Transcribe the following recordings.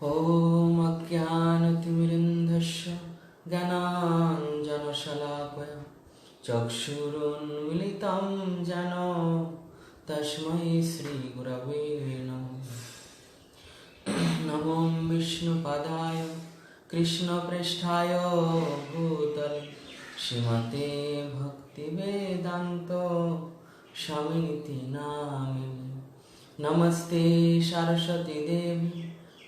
ॐ अज्ञानतिमिरन्धस्य ज्ञानाञ्जनशलाकया चक्षुरुन्मीलितं येन तस्मै श्रीगुरवे नमः। नमो विष्णुपदाय कृष्णप्रेष्ठाय भूतले श्रीमते भक्तिवेदान्त स्वामिनिति नामिने। नमस्ते सरस्वती देवी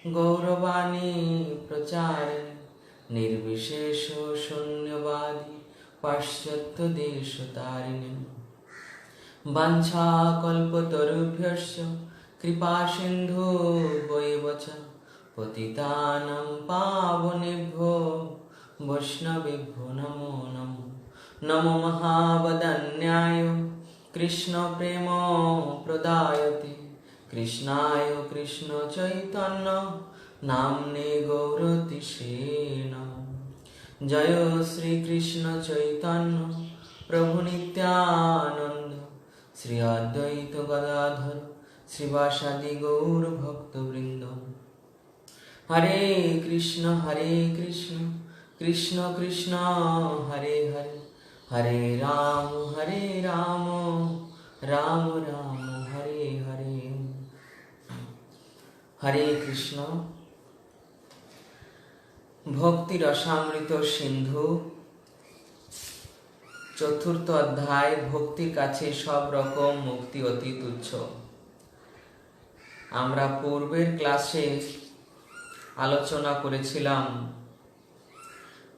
गौरवाणी प्रचारिणे निर्विशेष शून्यवादी पाश्चात्य देशतारिणे। वाञ्छाकल्पतरुभ्यश्च कृपा सिन्धु वैव च पतितानां पावनेभ्यो वैष्णवेभ्यो नमो नमः। नमो महावदन्याय कृष्ण प्रेम प्रदायते कृष्णाय कृष्ण चैतन्य नाम्ने गौरतिसे नमः। जय श्री कृष्ण चैतन्य प्रभु नित्यानंद श्री अद्वैत गदाधर श्रीवासादि गौर भक्तवृंद। हरे कृष्ण कृष्ण कृष्ण हरे हरे हरे राम राम राम हरे हरे। हरे कृष्ण। भक्ति रसामृत सिंधु चतुर्थ अध्याय भक्तिर काछे सब रकम मुक्ति अति तुच्छ। आमरा पूर्वेर क्लासे आलोचना करेछिलाम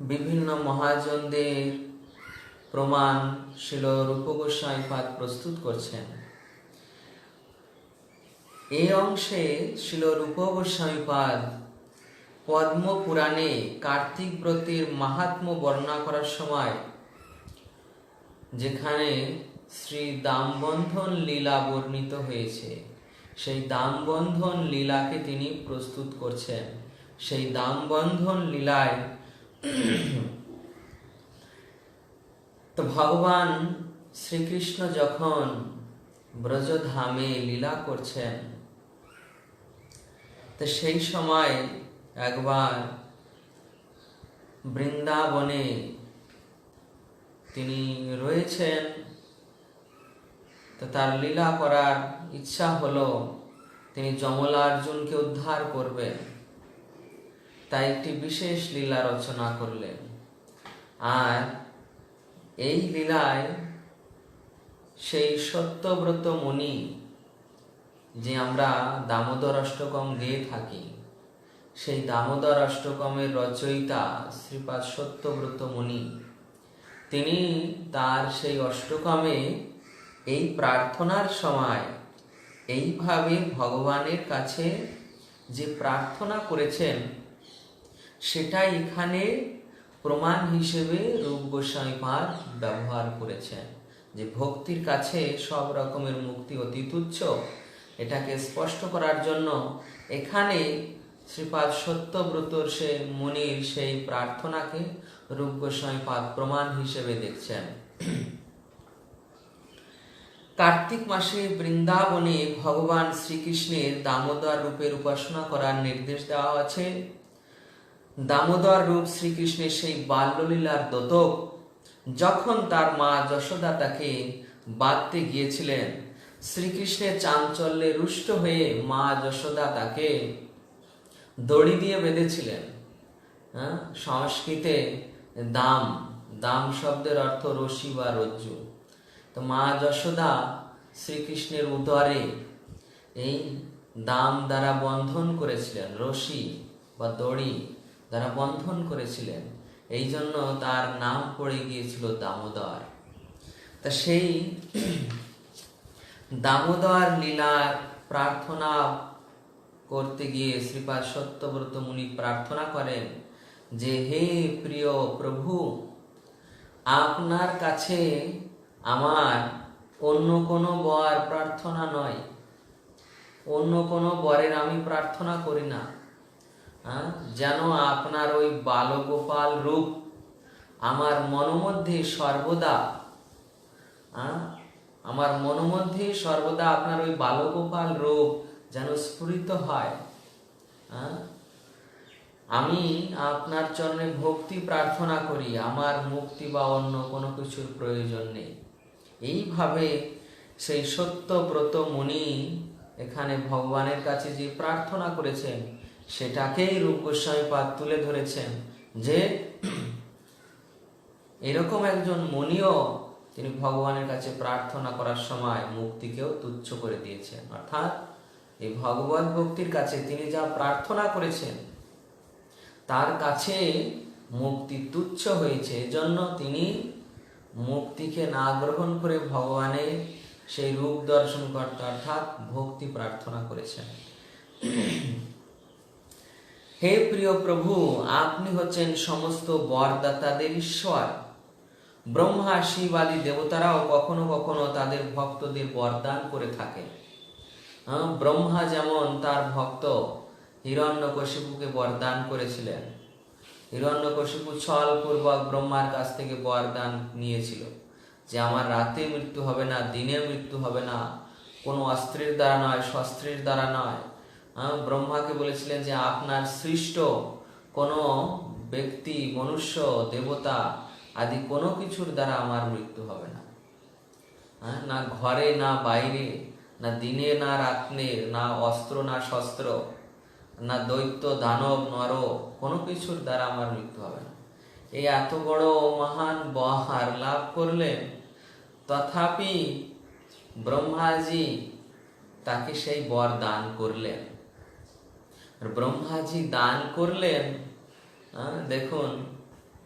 विभिन्न महाजनदेर प्रमाण शिल रूप गोस्वामीपाद प्रस्तुत करछेन। এই অংশে শিল রূপ গোস্বামীপাদ পদ্ম পুরাণে কার্তিক ব্রতের মাহাত্ম্য বর্ণনা করার সময় যেখানে শ্রী দামবন্ধন লীলা বর্ণিত হয়েছে সেই দামবন্ধন লীলাকে তিনি প্রস্তুত করছেন। সেই দামবন্ধন লীলায় তো ভগবান শ্রীকৃষ্ণ যখন ব্রজধামে লীলা করছেন তো সেই সময় একবার বৃন্দাবনে তিনি রয়েছেন। তো তার লীলা করার ইচ্ছা হলো তিনি যমলার্জুনকে উদ্ধার করবেন, তাই একটি বিশেষ লীলা রচনা করলেন। আর এই লীলায় সেই সত্যব্রত মুনি যে আমরা দামোদর অষ্টকম গেয়ে থাকি সেই দামোদর অষ্টকমের রচয়িতা শ্রীপাদ সত্যব্রত মুনি তিনি তার সেই অষ্টকমে এই প্রার্থনার সময় এইভাবে ভগবানের কাছে যে প্রার্থনা করেছেন সেটাই এখানে প্রমাণ হিসেবে রূপ গোস্বামীপাদ ব্যবহার করেছেন যে ভক্তির কাছে সব রকমের মুক্তি অতি তুচ্ছ। এটাকে স্পষ্ট করার জন্য এখানে শ্রীপাদ সত্যব্রতর সে মুনির সেই প্রার্থনাকে রূপ গোস্বামীপাদ প্রমাণ হিসেবে দেখছেন। কার্তিক মাসে বৃন্দাবনে ভগবান শ্রীকৃষ্ণের দামোদর রূপের উপাসনা করার নির্দেশ দেওয়া আছে। দামোদর রূপ শ্রীকৃষ্ণের সেই বাল্যলীলার দ্যোতক যখন তার মা যশোদা তাকে বাঁধতে গিয়েছিলেন, শ্রীকৃষ্ণের চাঞ্চল্যে রুষ্ট হয়ে মা যশোদা তাকে দড়ি দিয়ে বেঁধেছিলেন। সংস্কৃতে দাম দাম শব্দের অর্থ রশি বা রজ্জু। তো মা যশোদা শ্রীকৃষ্ণের উদরে এই দাম দ্বারা বন্ধন করেছিলেন, রশি বা দড়ি দ্বারা বন্ধন করেছিলেন। এই জন্য তার নাম পড়ে গিয়েছিল দামোদর। তা সেই দামোদর লীলার প্রার্থনা করতে গিয়ে শ্রীপাদ সত্যব্রত মুনি প্রার্থনা করেন যে হে প্রিয় প্রভু, আপনার কাছে আমার অন্য কোনো বর প্রার্থনা নয়, অন্য কোনো বরের আমি প্রার্থনা করি না। যেন আপনার ওই বালগোপাল রূপ আমার মনোমধ্যে সর্বদা আমার মনোমধ্যে সর্বদা আপনার ওই বালগোপাল রূপ যেন স্ফুরিত হয়। আমি আপনার চরণে ভক্তি প্রার্থনা করি, আমার মুক্তি বা অন্য কোনো কিছুর প্রয়োজন নেই। এইভাবে সেই সত্যব্রত মুনি এখানে ভগবানের কাছে যে প্রার্থনা করেছেন সেটাকেই রূপ গোস্বামীপাদ তুলে ধরেছেন, যে এরকম একজন মুনিও তিনি ভগবানের কাছে প্রার্থনা করার সময় মুক্তিকেও তুচ্ছ করে দিয়েছেন। অর্থাৎ এই ভগবত ভক্তির কাছে তিনি যা প্রার্থনা করেছেন তার কাছে মুক্তি তুচ্ছ হয়েছে, এজন্য তিনি মুক্তিকে না গ্রহণ করে ভগবানের সেই রূপ দর্শন করতে অর্থাৎ ভক্তি প্রার্থনা করেছেন। হে প্রিয় প্রভু, আপনি হচ্ছেন সমস্ত বরদাতাদের ঈশ্বর। ব্রহ্মা, শিব আদি দেবতারাও কখনো কখনো তাদের ভক্তদের বরদান করে থাকে। ব্রহ্মা যেমন তার ভক্ত হিরণ্যকশিপুকে বরদান করেছিলেন। হিরণ্যকশিপু ছলপূর্বক ব্রহ্মার কাছ থেকে বরদান নিয়েছিল যে আমার রাতে মৃত্যু হবে না, দিনে মৃত্যু হবে না, কোনো অস্ত্রের দ্বারা নয়, শস্ত্রের দ্বারা নয়। ব্রহ্মাকে বলেছিলেন যে আপনার সৃষ্ট কোনো ব্যক্তি, মনুষ্য, দেবতা আদি কোনো কিছুর দ্বারা আমার মৃত্যু হবে না। না ঘরে না বাইরে, না দিনে না রাত্রে, না অস্ত্র না শস্ত্র, না দৈত্য দানব নর, কোনো কিছুর দ্বারা আমার মৃত্যু হবে না। এই এত বড় মহান বর লাভ করলেন, তথাপি ব্রহ্মাজি তাকে সেই বর দান করলেন। ব্রহ্মাজি দান করলেন, দেখুন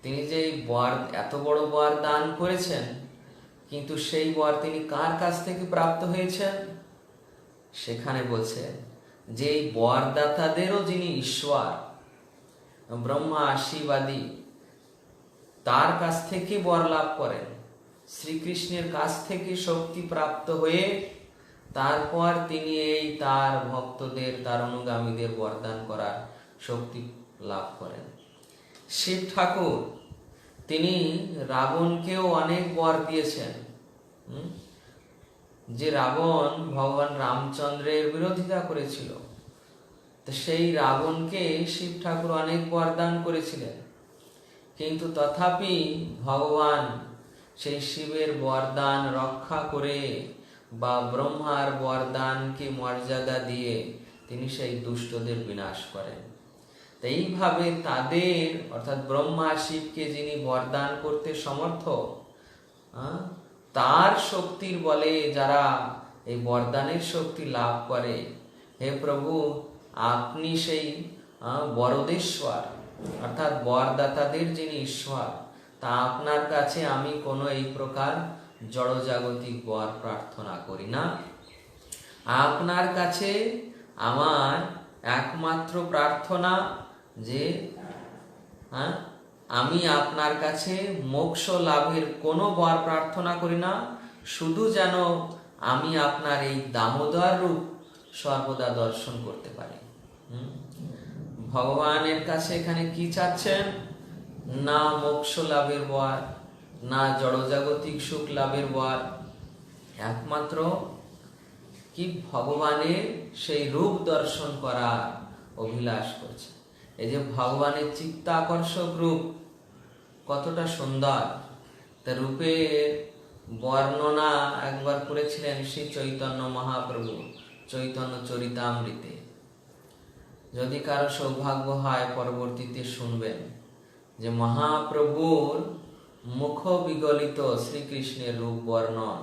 তিনি যে বর, এত বড় বর দান করেছেন, কিন্তু সেই বর তিনি কার কাছ থেকে প্রাপ্ত হয়েছেন? সেখানে বলছে যে এই বরদাতাদেরও যিনি ঈশ্বর, ব্রহ্মা, শিব আদি, তার কাছ থেকে বর লাভ করেন। শ্রীকৃষ্ণের কাছ থেকে শক্তি প্রাপ্ত হয়ে তারপর তিনি এই তার ভক্তদের, তার অনুগামীদের বরদান করার শক্তি লাভ করেন। শিব ঠাকুর তিনি রাবণকেও অনেক বর দিয়েছেন। যে রাবণ ভগবান রামচন্দ্রের বিরোধিতা করেছিল, তো সেই রাবণকে শিব ঠাকুর অনেক বরদান করেছিলেন, কিন্তু তথাপি ভগবান সেই শিবের বরদান রক্ষা করে বা ব্রহ্মার বরদানকে মর্যাদা দিয়ে তিনি সেই দুষ্টদের বিনাশ করেন। তো এইভাবে তাদের অর্থাৎ ব্রহ্মা শিবকে যিনি বরদান করতে সমর্থ, তার শক্তির বলে যারা এই বরদানের শক্তি লাভ করে, হে প্রভু আপনি সেই বরদেশ্বর অর্থাৎ বরদাতাদের যিনি ঈশ্বর, তা আপনার কাছে আমি কোনো এই প্রকার জড়জাগতিক বর প্রার্থনা করি না। আপনার কাছে আমার একমাত্র প্রার্থনা যে আমি আপনার কাছে মোক্ষ লাভের কোনো বর প্রার্থনা করি না, শুধু যেন আমি আপনার এই দামোদর রূপ সর্বদা দর্শন করতে পারি। ভগবানের কাছে এখানে কি চাচ্ছেন? না মোক্ষ লাভের বর, না জড়জাগতিক সুখ লাভের বর, একমাত্র কি ভগবানের সেই রূপ দর্শন করার অভিলাষ করছে। এই যে ভগবানের চিত্তাকর্ষক রূপ কতটা সুন্দর, তা রূপের বর্ণনা একবার করেছিলেন শ্রী চৈতন্য মহাপ্রভু চৈতন্য চরিতামৃতে। যদি কারো সৌভাগ্য হয় পরবর্তীতে শুনবেন যে মহাপ্রভুর মুখ বিগলিত শ্রীকৃষ্ণের রূপ বর্ণন,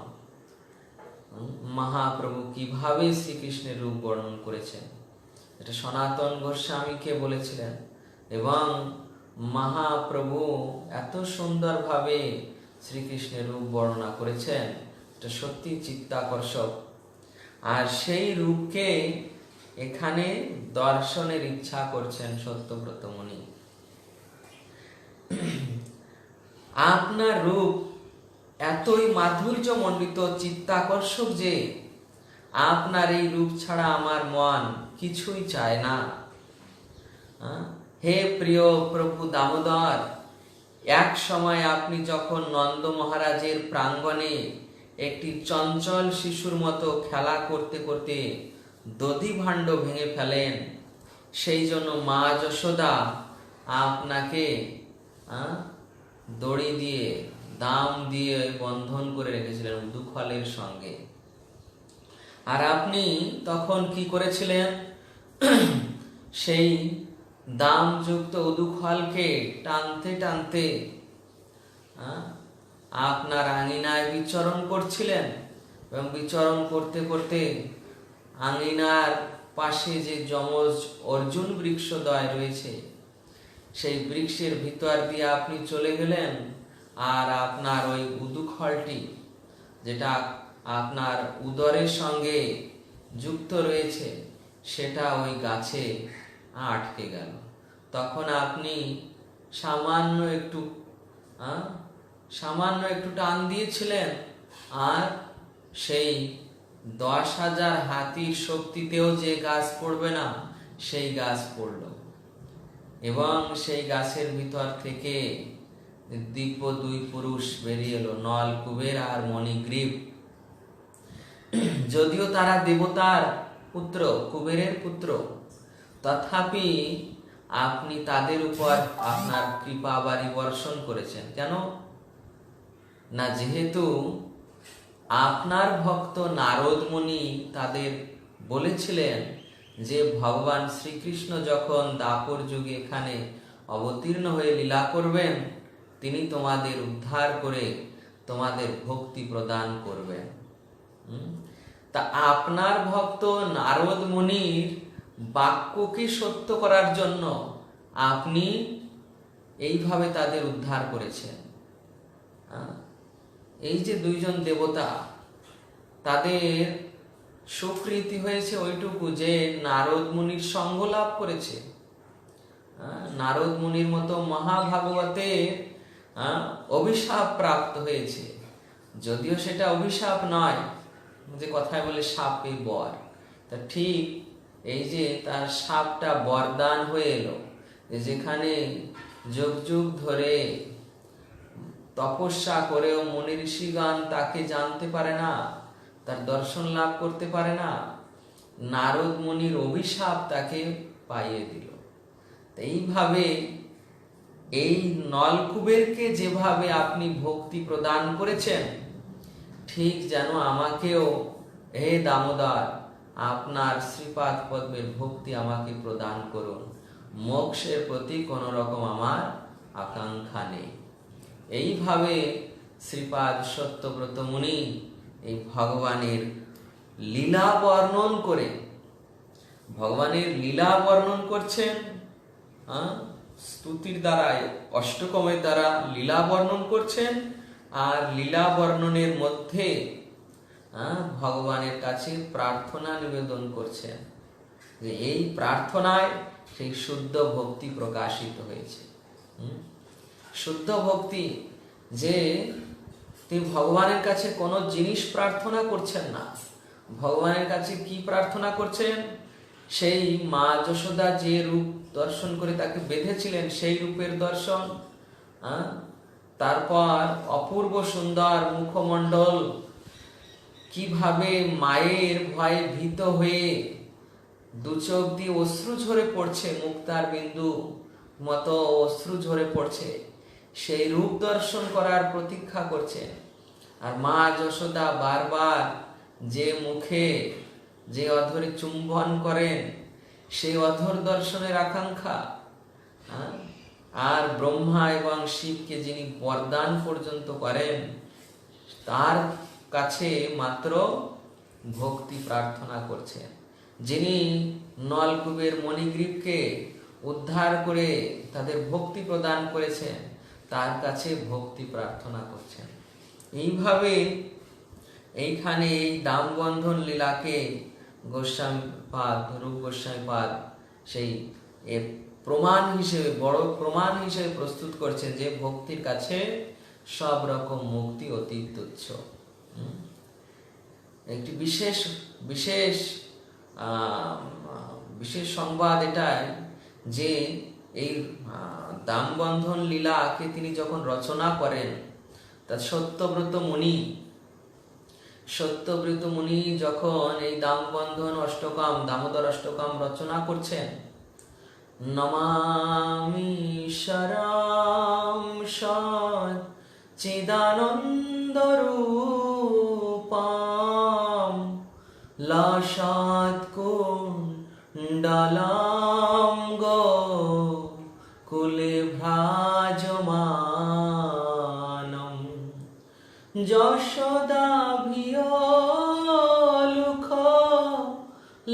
মহাপ্রভু কিভাবে শ্রীকৃষ্ণের রূপ বর্ণন করেছেন, এটা সনাতন গোস্বামীকে বলেছিলেন। এবং মহাপ্রভু এত সুন্দরভাবে শ্রীকৃষ্ণের রূপ বর্ণনা করেছেন, এটা সত্যি চিত্তাকর্ষক। আর সেই রূপকে এখানে দর্শনের ইচ্ছা করছেন সত্যব্রত মুনি। আপনার রূপ এতই মাধুর্য মণ্ডিত, চিত্তাকর্ষক যে আপনার এই রূপ ছাড়া আমার মন কিছুই চায় না। হে প্রিয় প্রভু দামোদর, এক সময় আপনি যখন নন্দ মহারাজের প্রাঙ্গণে একটি চঞ্চল শিশুর মতো খেলা করতে করতে দধি ভাণ্ড ভেঙে ফেলেন, সেই জন্য মা যশোদা আপনাকে দড়ি দিয়ে দাম দিয়ে বন্ধন করে রেখেছিলেন উদুখলের সঙ্গে। আর আপনি তখন কি করেছিলেন? সেই দামযুক্ত উদুখলকে টানতে টানতে আপনার আঙিনায় বিচরণ করছিলেন, এবং বিচরণ করতে করতে আঙিনার পাশে যে যমজ অর্জুন বৃক্ষদ্বয় রয়েছে, সেই বৃক্ষের ভিতর দিয়ে আপনি চলে গেলেন, আর আপনার ওই উদুখলটি যেটা আপনার উদরের সঙ্গে যুক্ত রয়েছে সেটা ওই গাছে আটকে গেল। তখন আপনি সামান্য একটু টান দিয়েছিলেন, আর সেই 10,000 হাতির শক্তিতেও যে গাছ পড়বে না সেই গাছ পড়ল, এবং সেই গাছের ভিতর থেকে দিব্য 2 পুরুষ বেরিয়ে এলো, নল, কুবের আর মণিগ্রীব। যদিও তারা দেবতার পুত্র, কুবেরের পুত্র, তথাপি আপনি তাদের উপর আপনার কৃপা বাড়ি বর্ষণ করেছেন। কেন না, যেহেতু আপনার ভক্ত নারদ মুনি তাদের বলেছিলেন যে ভগবান শ্রীকৃষ্ণ যখন দ্বাপর যুগে এখানে অবতীর্ণ হয়ে লীলা করবেন, তিনি তোমাদের উদ্ধার করে তোমাদের ভক্তি প্রদান করবেন। তা আপনার ভক্ত নারদ মুনির বাক্যকে সত্য করার জন্য আপনি এইভাবে তাদের উদ্ধার করেছেন। এই যে 2 জন দেবতা, তাদের সুকৃতি হয়েছে ওইটুকু যে নারদ মুনির সঙ্গ লাভ করেছে। নারদ মুনির মতো মহাভাগবতে অভিশাপ প্রাপ্ত হয়েছে, যদিও সেটা অভিশাপ নয়, যে কথায় বলে সাপে বর, তা ঠিক এই যে তার সাপটা বরদান হয়ে এলো, যেখানে যুগ যুগ ধরে তপস্যা করেও মুনি ঋষিগণ তাকে জানতে পারে না, তার দর্শন লাভ করতে পারে না, নারদ মুনির অভিশাপ তাকে পাইয়ে দিল। এইভাবে এই নলকুবেরকে যেভাবে আপনি ভক্তি প্রদান করেছেন, ঠিক যেন আমাকেও হে দামোদর আপনার শ্রীপাদ পদ্মের ভক্তি আমাকে প্রদান করুন, মোক্ষের প্রতি কোন রকম আমার আকাঙ্ক্ষা নেই। এইভাবে শ্রীপাদ সত্যব্রত মুনি এই ভগবানের লীলা বর্ণন করে, ভগবানের লীলা বর্ণন করছেন, স্তুতির দ্বারায়, অষ্টকমের দ্বারা লীলা বর্ণন করছেন, আর লীলা বর্ণনের মধ্যে ভগবানের কাছে প্রার্থনা নিবেদন করছেন, যে এই প্রার্থনায় সেই শুদ্ধ ভক্তি প্রকাশিত হয়েছে। শুদ্ধ ভক্তি, যে তিনি ভগবানের কাছে কোনো জিনিস প্রার্থনা করছেন না, ভগবানের কাছে কি প্রার্থনা করছেন? সেই মা যশোদা যে রূপ দর্শন করে তাকে বেঁধেছিলেন সেই রূপের দর্শন, তারপর অপূর্ব সুন্দর মুখমণ্ডল, কিভাবে মায়ের ভয়ে ভীত হয়ে 2 চোখ দিয়ে অশ্রু ঝরে পড়ছে, মুক্তার বিন্দু মতো অশ্রু ঝরে পড়ছে, সেই রূপ দর্শন করার প্রতীক্ষা করছে। আর মা যশোদা বারবার যে মুখে যে অধরে চুম্বন করেন, সেই অধর দর্শনের আকাঙ্ক্ষা। আর ব্রহ্মা এবং শিবকে যিনি বরদান পর্যন্ত করেন, তার কাছে মাত্র ভক্তি প্রার্থনা করছেন। যিনি নলকুবের মণিগ্রীবকে উদ্ধার করে তাদের ভক্তি প্রদান করেছেন, তার কাছে ভক্তি প্রার্থনা করছেন। এইভাবে এইখানে এই দামবন্ধন লীলাকে গোস্বামীপাদ, রূপ গোস্বামীপাদ সেই প্রমাণ হিসেবে, বড় প্রমাণ হিসেবে প্রস্তুত করছেন যে ভক্তির কাছে সব রকম মুক্তি অতি তুচ্ছ। একটি বিশেষ বিশেষ বিশেষ সংবাদ এটাই যে এই দামবন্ধন লীলাকে তিনি যখন রচনা করেন, তা সত্যব্রত মুনি যখন এই দামবন্ধন অষ্টকম, দামোদর অষ্টকম রচনা করছেন, নমামি সরাংসৎ চিদানন্দরূপাম লাসাৎ কুণ্ডলাম গোকুলে ভ্রাজমানম যশোদাভিয়োলুখ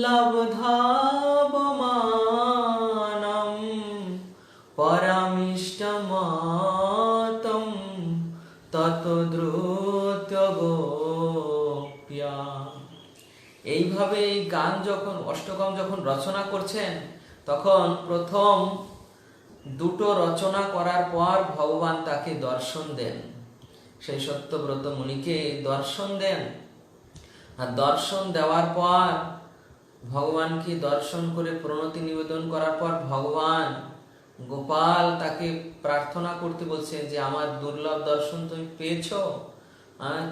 লব্ধাবমানম পরমিষ্টমাতম ততদ্রুত গোপ্যা। এইভাবে এই গান যখন অষ্টকম যখন রচনা করছেন, তখন প্রথম দুটো রচনা করার পর ভগবান তাকে দর্শন দেন, সেই সত্যব্রত মুনিকে দর্শন দেন। আর দর্শন দেওয়ার পর ভগবানকে দর্শন করে প্রণতি নিবেদন করার পর ভগবান গোপাল তাকে প্রার্থনা করতে বলছেন যে আমার দুর্লভ দর্শন তুমি পেয়েছো,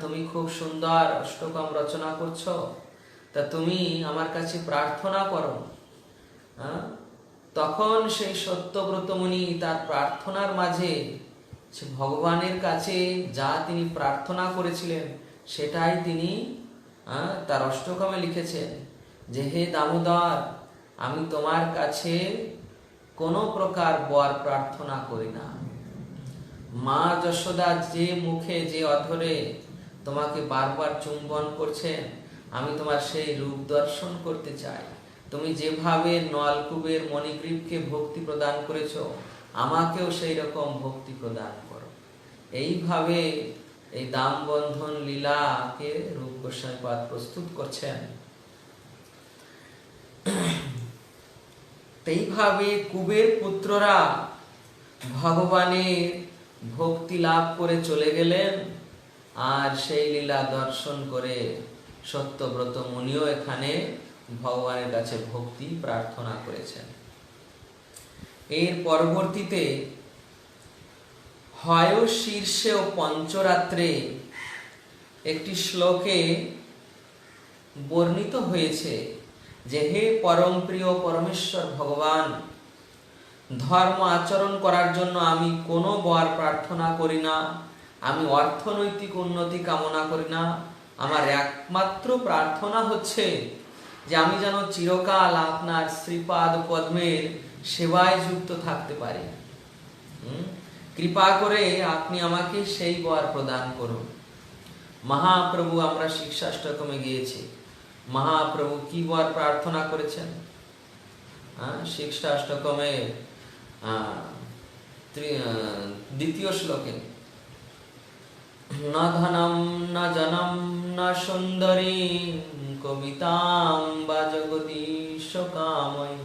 তুমি খুব সুন্দর অষ্টকম রচনা করছো, তা তুমি আমার কাছে প্রার্থনা করো। তখন সেই সত্যব্রত মুনি তার প্রার্থনার মাঝে ভগবানের কাছে যা তিনি প্রার্থনা করেছিলেন সেটাই তিনি তার অষ্টকমে লিখেছেন যে হে দামোদর, আমি তোমার কাছে কোনো প্রকার বর প্রার্থনা করি না। মা যশোদা যে মুখে যে অধরে তোমাকে বারবার চুম্বন করছেন, আমি তোমার সেই রূপ দর্শন করতে চাই। তুমি যেভাবে নলকূপের মণিগ্রীবকে ভক্তি প্রদান করেছ, আমাকেও সেই রকম ভক্তি প্রদান করো। এইভাবে এই দামবন্ধন লীলাকে রূপ গোস্বামীপাদ প্রস্তুত করছেন। এইভাবে কুবের পুত্ররা ভগবানের ভক্তি লাভ করে চলে গেলেন, আর সেই লীলা দর্শন করে সত্যব্রত মুনিও এখানে ভগবানের কাছে ভক্তি প্রার্থনা করেছেন। এর পরবর্তীতে হয় শীর্ষে ও পঞ্চরাত্রে একটি শ্লোকে বর্ণিত হয়েছে যে হে পরম প্রিয় পরমেশ্বর ভগবান, ধর্ম আচরণ করার জন্য আমি কোনো বর প্রার্থনা করি না, আমি অর্থনৈতিক উন্নতি কামনা করি না। আমার একমাত্র প্রার্থনা হচ্ছে যে আমি যেন চিরকাল আপনার শ্রীপাদ পদ্মের সেবায় যুক্ত থাকতে পারি। কৃপা করে আপনি আমাকে সেই বর প্রদান করুন। মহাপ্রভু, আমরা শিক্ষাষ্টকমে গিয়েছি, মহাপ্রভু কি বর প্রার্থনা করেছেন? শিক্ষাষ্টকমে দ্বিতীয় শ্লোকে না ধনম না জনম না সুন্দরী কবিতাম বা জগদীশ কাময়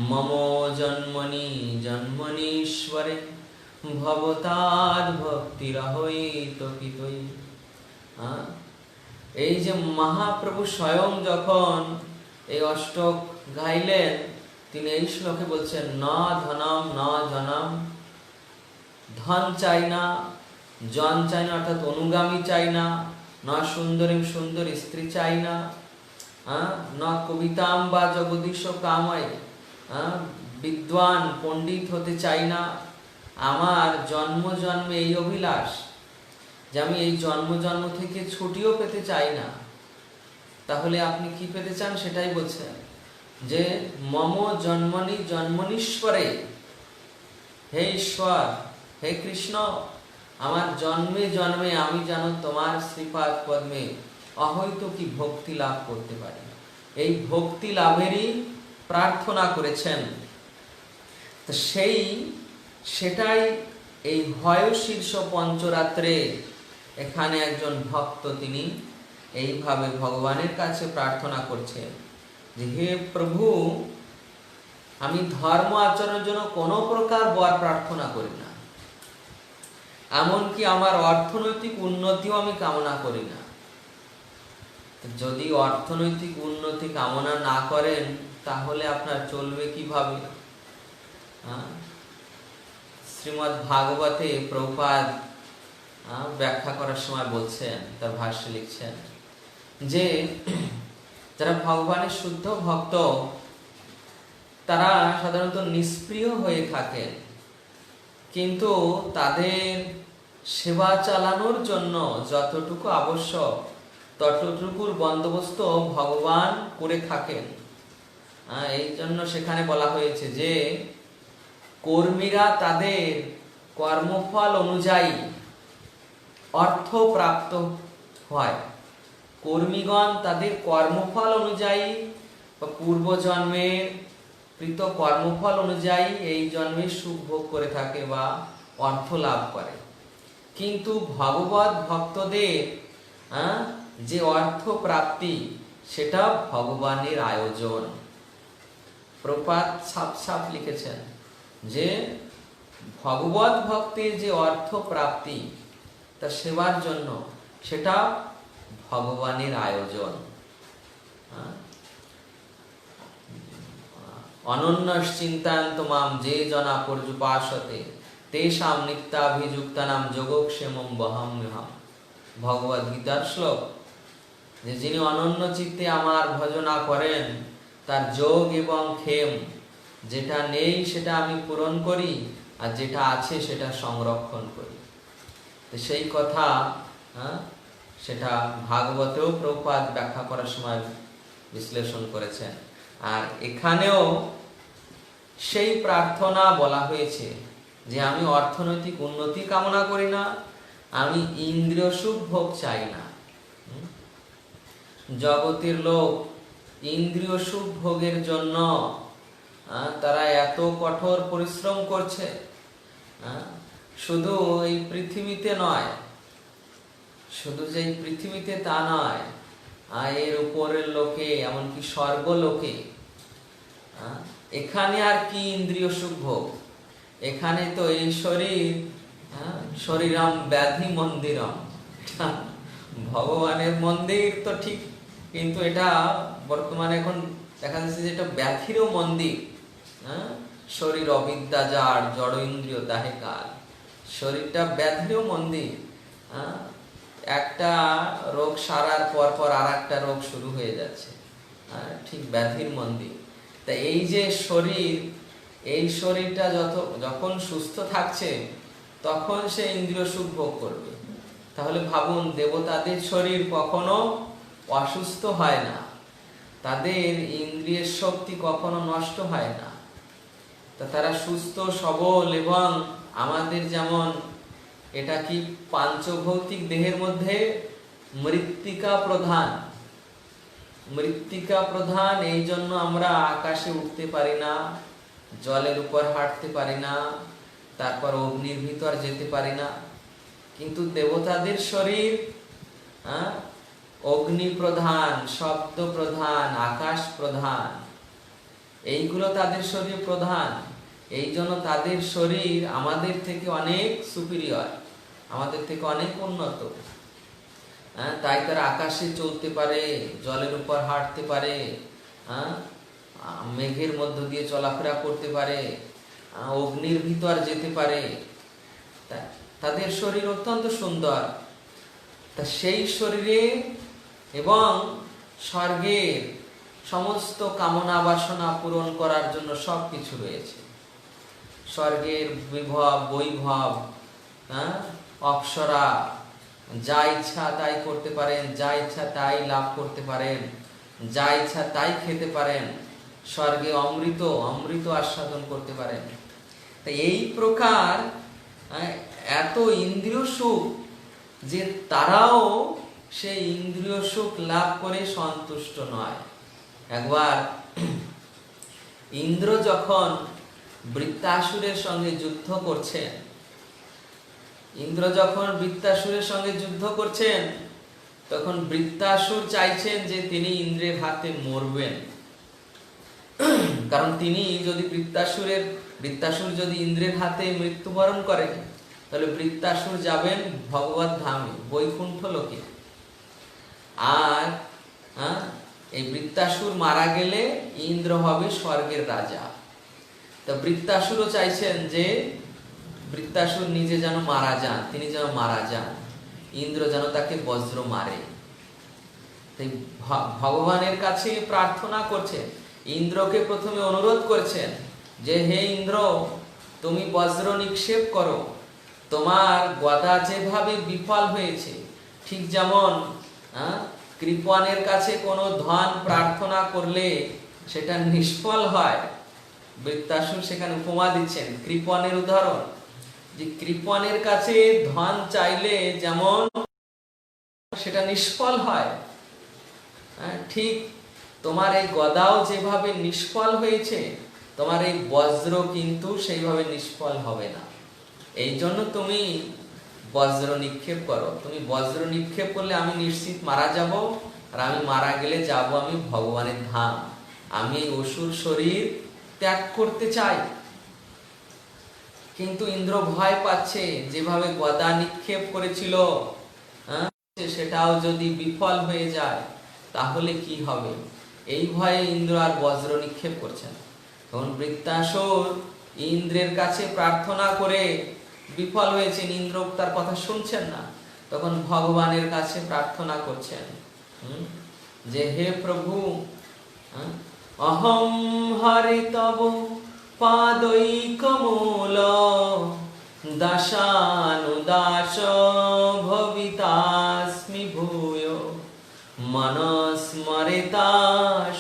মম জন্মনি জন্মনীশ্বরে ভবতাদ ভক্তিরহৈত কিতৈ। এই যে মহাপ্রভু স্বয়ং যখন এই অষ্টক গাইলেন, তিনি এই শ্লোকে বলছেন ন ধনম ন জনম, ধন চাই না, জন চাই না অর্থাৎ অনুগামী চাই না, ন সুন্দরী সুন্দর স্ত্রী চাই না, ন কবিতাম বা জগদীশ কাময়, বিদ্বান পণ্ডিত হতে চাই না। আমার জন্ম জন্মে এই অভিলাষ যে আমি এই জন্ম জন্ম থেকে ছুটিও পেতে চাই না। তাহলে আপনি কি পেতে চান সেটাই বলছেন যে মম জন্মনি জন্মনীশ্বরে, হে ঈশ্বর, হে কৃষ্ণ, আমার জন্মে জন্মে আমি যেন তোমার শ্রীপাদ পদ্মে অহৈতুকী ভক্তি লাভ করতে পারি। এই ভক্তি লাভেরই প্রার্থনা করেছেন। তো সেটাই এই হয় শীর্ষ পঞ্চরাত্রে এখানে একজন ভক্ত তিনি এইভাবে ভগবানের কাছে প্রার্থনা করছেন যে হে প্রভু, আমি ধর্ম আচরণের জন্য কোনো প্রকার বর প্রার্থনা করি না, এমনকি আমার অর্থনৈতিক উন্নতিও আমি কামনা করি না। যদি অর্থনৈতিক উন্নতি কামনা না করেন তাহলে আপনার চলবে কিভাবে? শ্রীমদ্ ভাগবতে প্রভুপাদ ব্যাখ্যা করার সময় বলছেন, তার ভাষ্যে লিখছেন যে যারা ভগবানের শুদ্ধ ভক্ত তারা সাধারণত নিষ্ক্রিয় হয়ে থাকেন, কিন্তু তাদের সেবা চালানোর জন্য যতটুকু আবশ্যক ততটুকুর বন্দোবস্ত ভগবান করে থাকেন। এই জন্য সেখানে বলা হয়েছে যে কর্মীরা তাদের কর্মফল অনুযায়ী অর্থ প্রাপ্ত হয়। কর্মীগণ তাদের কর্মফল অনুযায়ী বা পূর্বজন্মের কৃত কর্মফল অনুযায়ী এই জন্মে সুখ ভোগ করে থাকে বা অর্থ লাভ করে। কিন্তু ভগবত ভক্তদের যে অর্থ প্রাপ্তি সেটা ভগবানের আয়োজন। প্রপাত সাফ লিখেছেন যে ভগবত ভক্তের যে অর্থ প্রাপ্তি তা সেবার জন্য সেটা ভগবানের আয়োজন। অনন্যশ্চিন্তান্ত মাম যে জনা পর্যুপাসতে তেষাম নিত্যাভিযুক্তানাম যোগক্ষেমম বহাম্যহম। ভগবদ গীতার শ্লোক, যে যিনি অনন্য চিত্তে আমার ভজনা করেন তার যোগ এবং ক্ষেম, যেটা নেই সেটা আমি পূরণ করি আর যেটা আছে সেটা সংরক্ষণ করি। সেই কথা সেটা ভাগবতেও প্রভুপাদ ব্যাখ্যা করার সময় বিশ্লেষণ করেছেন। আর এখানেও সেই প্রার্থনা বলা হয়েছে যে আমি অর্থনৈতিক উন্নতি কামনা করি না, আমি ইন্দ্রিয় সুখ ভোগ চাই না। জগতের লোক ইন্দ্রিয় সুখ ভোগের জন্য তারা এত কঠোর পরিশ্রম করছে, শুধু এই পৃথিবীতে নয়, শুধু যে পৃথিবীতে তা নয়, এর উপরের লোকে এমনকি স্বর্গলোকে। এখানে আর কি ইন্দ্রিয় সুখ ভোগ? এখানে তো এই শরীরম ব্যাধি মন্দিরম, ভগবানের মন্দির তো ঠিক, কিন্তু এটা বর্তমানে এখন দেখা যাচ্ছে যে এটা ব্যাধিরও মন্দির। শরীর অবিদ্যা যার জড় ইন্দ্রিয় তাহে কাল, শরীরটা ব্যাধিরও মন্দির। একটা রোগ সারার পর পর আর একটা রোগ শুরু হয়ে যাচ্ছে, ঠিক ব্যাধির মন্দির। তা এই যে শরীর, এই শরীরটা যখন সুস্থ থাকছে তখন সে ইন্দ্রিয় সুখ ভোগ করবে। তাহলে ভাবুন, দেবতাদের শরীর কখনো অসুস্থ হয় না, তাদের ইন্দ্রিয়ের শক্তি কখনো নষ্ট হয় না, তা তারা সুস্থ সবল। এবং আমাদের যেমন এটা কি পাঞ্চভৌতিক দেহের মধ্যে মৃত্তিকা প্রধান, মৃত্তিকা প্রধান, এই জন্য আমরা আকাশে উঠতে পারি না, জলের উপর হাঁটতে পারি না, তারপর অগ্নির ভিতর যেতে পারি না। কিন্তু দেবতাদের শরীর অগ্নি প্রধান, শব্দ প্রধান, আকাশ প্রধান, এইগুলো তাদের শরীর প্রধান। এই জন্য তাদের শরীর আমাদের থেকে অনেক সুপিরিয়র, আমাদের থেকে অনেক উন্নত। তাই তারা আকাশে চলতে পারে, জলের উপর হাঁটতে পারে, মেঘের মধ্য দিয়ে চলাফেরা করতে পারে, অগ্নির ভিতর যেতে পারে। তাদের শরীর অত্যন্ত সুন্দর। তা সেই শরীরে এবং স্বর্গের সমস্ত কামনা বাসনা পূরণ করার জন্য সবকিছু রয়েছে। স্বর্গের বিভব, বৈভব, অপ্সরা, যা ইচ্ছা তাই করতে পারেন, যা ইচ্ছা তাই লাভ করতে পারেন, যা ইচ্ছা তাই খেতে পারেন, স্বর্গে অমৃত আস্বাদন করতে পারেন। তাই এই প্রকার এত ইন্দ্রিয় সুখ যে তারাও সেই ইন্দ্রিয় সুখ লাভ করে সন্তুষ্ট নয়। একবার ইন্দ্র যখন বৃত্তাসুরের সঙ্গে যুদ্ধ করছেন, তখন বৃত্তাসুর চাইছেন যে তিনি ইন্দ্রের হাতে মরবেন। কারণ তিনি যদি বৃত্তাসুর যদি ইন্দ্রের হাতে মৃত্যুবরণ করেন, তাহলে বৃত্তাসুর যাবেন ভগবত ধামে, বৈকুণ্ঠ লোকে। আর এই বৃত্তাসুর মারা গেলে ইন্দ্র হবে স্বর্গের রাজা। তা বৃত্তাসুরও চাইছেন যে বৃত্তাসুর নিজে যেন মারা যান, তিনি যেন মারা যান, ইন্দ্র যেন তাকে বজ্র মারে। তাই ভগবানের কাছে প্রার্থনা করছে ইন্দ্রকে প্রথমে অনুরোধ করছেন যে হে ইন্দ্র, তুমি বজ্র নিক্ষেপ করো। তোমার গদা যেভাবে বিফল হয়েছে, ঠিক যেমন কৃপণের কাছে কোনো ধন প্রার্থনা করলে সেটা নিষ্ফল হয়। বৃত্তাসুর সেখানে উপমা দিচ্ছেন, কৃপণের উদাহরণ, যে কৃপণের কাছে ধন চাইলে যেমন সেটা নিষ্ফল হয়, ঠিক তোমার এই গদাও যেভাবে নিষ্ফল হয়েছে, তোমার এই বজ্র কিন্তু সেইভাবে নিষ্ফল হবে না। এই জন্য তুমি বজ্র নিক্ষেপ করো। তুমি বজ্র নিক্ষেপ করলে আমি নিশ্চিত মারা যাব, আর আমি মারা গেলে যাব আমি ভগবানের ধাম। আমি এই অসুর শরীর ত্যাগ করতে চাই। কিন্তু ইন্দ্র ভয় পাচ্ছে, যেভাবে গদা নিক্ষেপ করেছিল সেটাও যদি বিফল হয়ে যায় তাহলে কি হবে, এই ভয়ে ইন্দ্র আর বজ্র নিক্ষেপ করছেন। তখন বৃত্তাসুর ইন্দ্রের কাছে প্রার্থনা করে বিফল হয়েছেন, ইন্দ্র তার কথা শুনছেন না। তখন ভগবানের কাছে প্রার্থনা করছেন যে হে প্রভু, অহম হরি তব পাদৈকমূল দাসানুদাস ভবিতাস্মি ভূয় মনস্মরিতা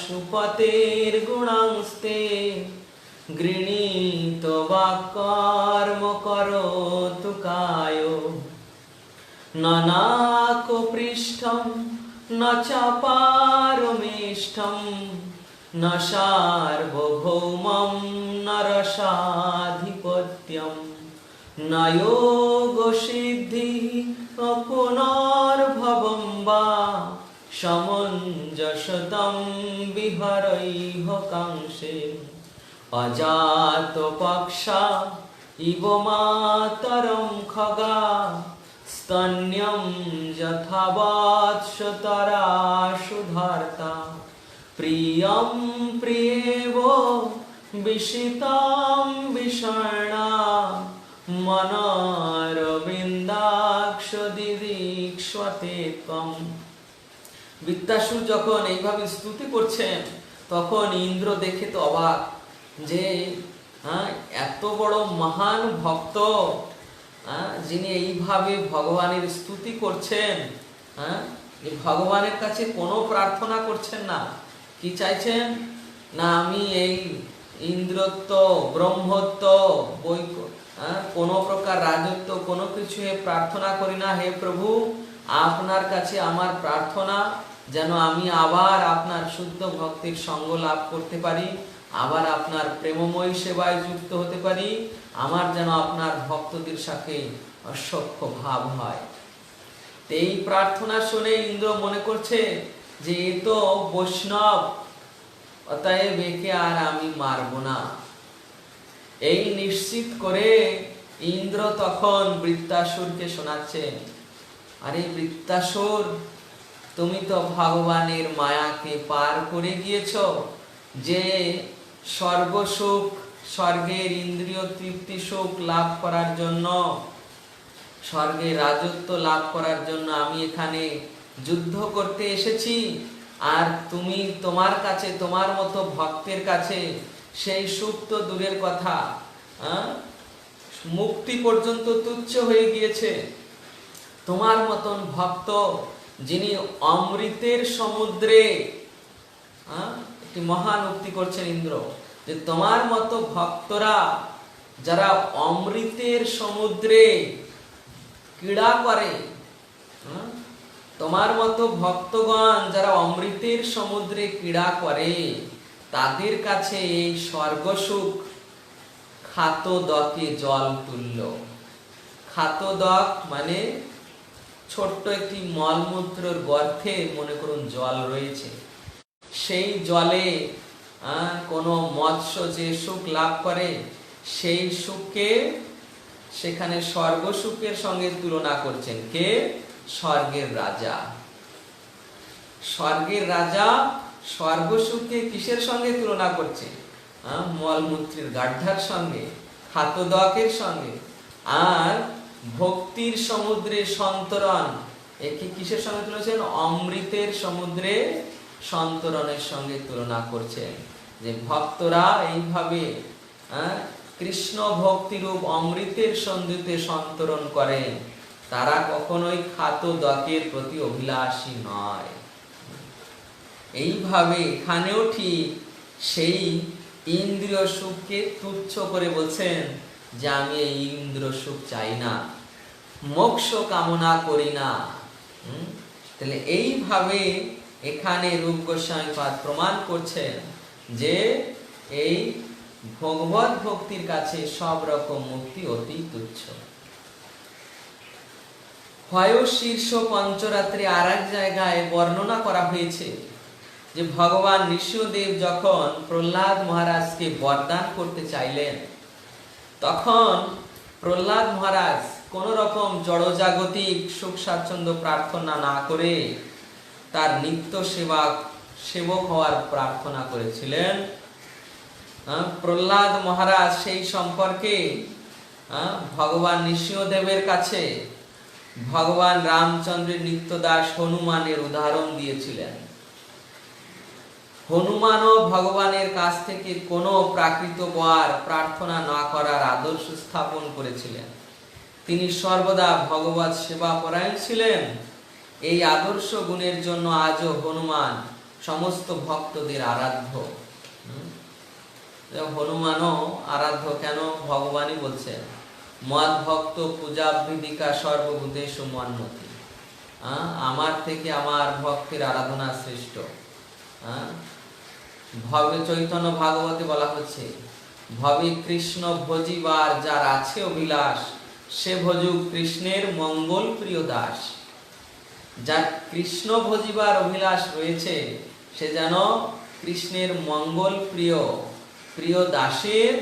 সুপতের গুণাংস্তে গৃণীত বাক্যর্ম করোতু কায় নানাকো পৃষ্ঠম ন চাপারমেষ্ঠম ন সার্বভৌমম ন রসাধিপত্যম ন যোগ সিদ্ধি পুনর্ভবম বা সমঞ্জসতম বিহরৈহ কাংসে অজাত পক্ষা ইব মাতরম খগা স্তন্যম যথাবৎসতরা সুধার্তা প্রিয়ম প্রিয়েব বিষিতাম বিষর্ণা মনোরবিন্দাক্ষ দিদিক্ষ্বতে ত্বম। বৃত্তাসুর যখন এইভাবে স্তুতি করছেন, তখন ইন্দ্র দেখে তো অবাক, যে এত বড় মহান ভক্ত যিনি এইভাবে ভগবানের স্তুতি করছেন, ভগবানের কাছে কোনো প্রার্থনা করছেন না। কি চাইছেন না, আমি এই ইন্দ্রত্ব, ব্রহ্মত্ব, কোনো প্রকার রাজত্ব কোনো কিছু প্রার্থনা করি না। হে প্রভু, আপনার কাছে আমার প্রার্থনা যেন আমি আবার আপনার শুদ্ধ ভক্তির সঙ্গ লাভ করতে পারি, আবার আপনার প্রেমময় সেবায় যুক্ত হতে পারি, আমার যেন আপনার ভক্তদের সাথে অসখ্য ভাব হয়। এই প্রার্থনা শুনে ইন্দ্র মনে করছে যে এ তো বৈষ্ণব, অতএব একে আর আমি মারব না। এই নিশ্চিত করে ইন্দ্র তখন বৃত্তাসুরকে শোনাচ্ছেন, আরে বৃত্তাসুর, তুমি তো ভগবানের মায়াকে পার করে গিয়েছ, যে স্বর্গসুখ, স্বর্গের ইন্দ্রিয় তৃপ্তি সুখ লাভ করার জন্য, স্বর্গের রাজত্ব লাভ করার জন্য আমি এখানে যুদ্ধ করতে এসেছি। আর তুমি তোমার কাছে, তোমার মতো ভক্তের কাছে সেই সুখ তো দূরের কথা, মুক্তি পর্যন্ত তুচ্ছ হয়ে গিয়েছে। তোমার মতন ভক্ত যিনি অমৃতের সমুদ্রে, একটি মহান উক্তি করছেন ইন্দ্র, যে তোমার মতো ভক্তরা যারা অমৃতের সমুদ্রে ক্রীড়া করে, তোমার মতো ভক্তগণ যারা অমৃতের সমুদ্রে ক্রীড়া করে, তাদের কাছে এই স্বর্গসুখ খাতদকে জল তুল্য। খাতদক মানে ছোট্ট একটি মলমূত্রের গর্তে মনে করুন জল রয়েছে, সেই জলে কোনো মৎস্য যে সুখ লাভ করে, সেই সুখকে সেখানে স্বর্গ সুখের সঙ্গে তুলনা করছেন কে? স্বর্গের রাজা। স্বর্গের রাজা স্বর্গ সুখকে কিসের সঙ্গে তুলনা করছে? মলমূত্রের গাড্ডার সঙ্গে, খাতদকের সঙ্গে। আর ভক্তির সমুদ্রে সন্তরণ, একে কিসের সঙ্গে তুলেছেন? অমৃতের সমুদ্রে সন্তরণের সঙ্গে তুলনা করছেন। যে ভক্তরা এইভাবে কৃষ্ণ ভক্তিরূপ অমৃতের সন্ধিতে সন্তরণ করেন, তারা কখনোই খাদ্যদকের প্রতি অভিলাষী নয়। এইভাবে এখানেও ঠিক সেই ইন্দ্রিয় সুখকে তুচ্ছ করে বলছেন যে আমি এই ইন্দ্রিয় সুখ চাই না, মোক্ষ কামনা করি না। তাহলে এইভাবে এখানে রূপ গোস্বামীপাদ প্রমাণ করছেন যে এই ভগবত ভক্তির কাছে সব রকম মুক্তি অতি তুচ্ছ। হয় শীর্ষ পঞ্চরাত্রে আর এক জায়গায় বর্ণনা করা হয়েছে যে ভগবান নৃসিংহদেব যখন প্রহ্লাদ মহারাজকে বরদান করতে চাইলেন, তখন প্রহ্লাদ মহারাজ কোন রকম জড়জাগতিক সুখ স্বাচ্ছন্দ্য প্রার্থনা না করে তার নিত্য সেবক হওয়ার প্রার্থনা করেছিলেন। প্রহ্লাদ মহারাজ সেই সম্পর্কে ভগবান নৃসিংহদেবের কাছে ভগবান রামচন্দ্রের নিত্যদাস হনুমানের উদাহরণ দিয়েছিলেন। হনুমানও ভগবানের কাছ থেকে কোনো প্রাকৃত বর প্রার্থনা না করার আদর্শ স্থাপন করেছিলেন। তিনি সর্বদা ভগবত সেবা পরায়ণ ছিলেন। এই আদর্শ গুণের জন্য আজও হনুমান সমস্ত ভক্তদের আরাধ্য। হনুমানও আরাধ্য কেন? ভগবানই বলছেন মদ ভক্ত পূজাভিধিকা সর্বভূতেষু মন্মতি। আমার থেকে আমার ভক্তের আরাধনা শ্রেষ্ঠ। ভবে চৈতন্য ভাগবতে বলা হচ্ছে ভবে কৃষ্ণ ভজিবার যার আছে অভিলাষ, সে ভজুক কৃষ্ণের মঙ্গল প্রিয় দাস। যার কৃষ্ণ ভজিবার অভিলাষ রয়েছে সে যেন কৃষ্ণের মঙ্গল প্রিয় দাসের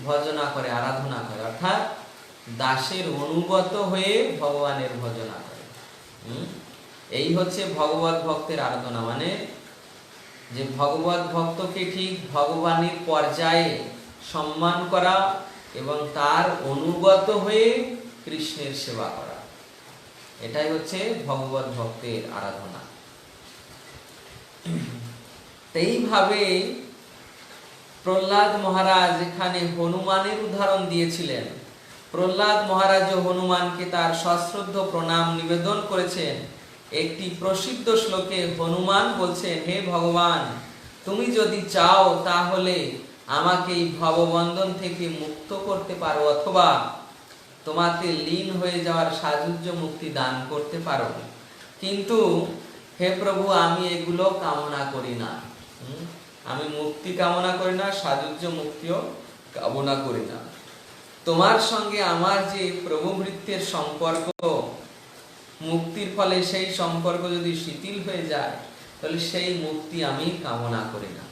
ভজনা করে, আরাধনা করে, অর্থাৎ দাসের অনুগত হয়ে ভগবানের ভজনা করে। এই হচ্ছে ভগবত ভক্তের আরাধনা, মানে যে ভগবত ভক্তকে ঠিক ভগবানের পর্যায়ে সম্মান করা এবং তার অনুগত হয়ে কৃষ্ণের সেবা করা, এটাই হচ্ছে ভগবত ভক্তের আরাধনা। এইভাবে প্রহ্লাদ মহারাজ এখানে হনুমানের উদাহরণ দিয়েছিলেন। প্রহ্লাদ মহারাজ হনুমানকে তার সশ্রদ্ধ প্রণাম নিবেদন করেছেন। একটি প্রসিদ্ধ শ্লোকে হনুমান বলছেন, হে ভগবান, তুমি যদি চাও তাহলে আমাকে এই ভববন্ধন থেকে মুক্ত করতে পারো, অথবা তোমাকে লীন হয়ে যাওয়ার সাযুজ্য মুক্তি দান করতে পারো। কিন্তু হে প্রভু, আমি এগুলো কামনা করি না। আমি মুক্তি কামনা করি না, সাযুজ্য মুক্তিও কামনা করি না। তোমার সঙ্গে আমার যে প্রভুভৃত্যের সম্পর্ক, মুক্তির ফলে সেই সম্পর্ক যদি শিথিল হয়ে যায় তাহলে সেই মুক্তি আমি কামনা করি না।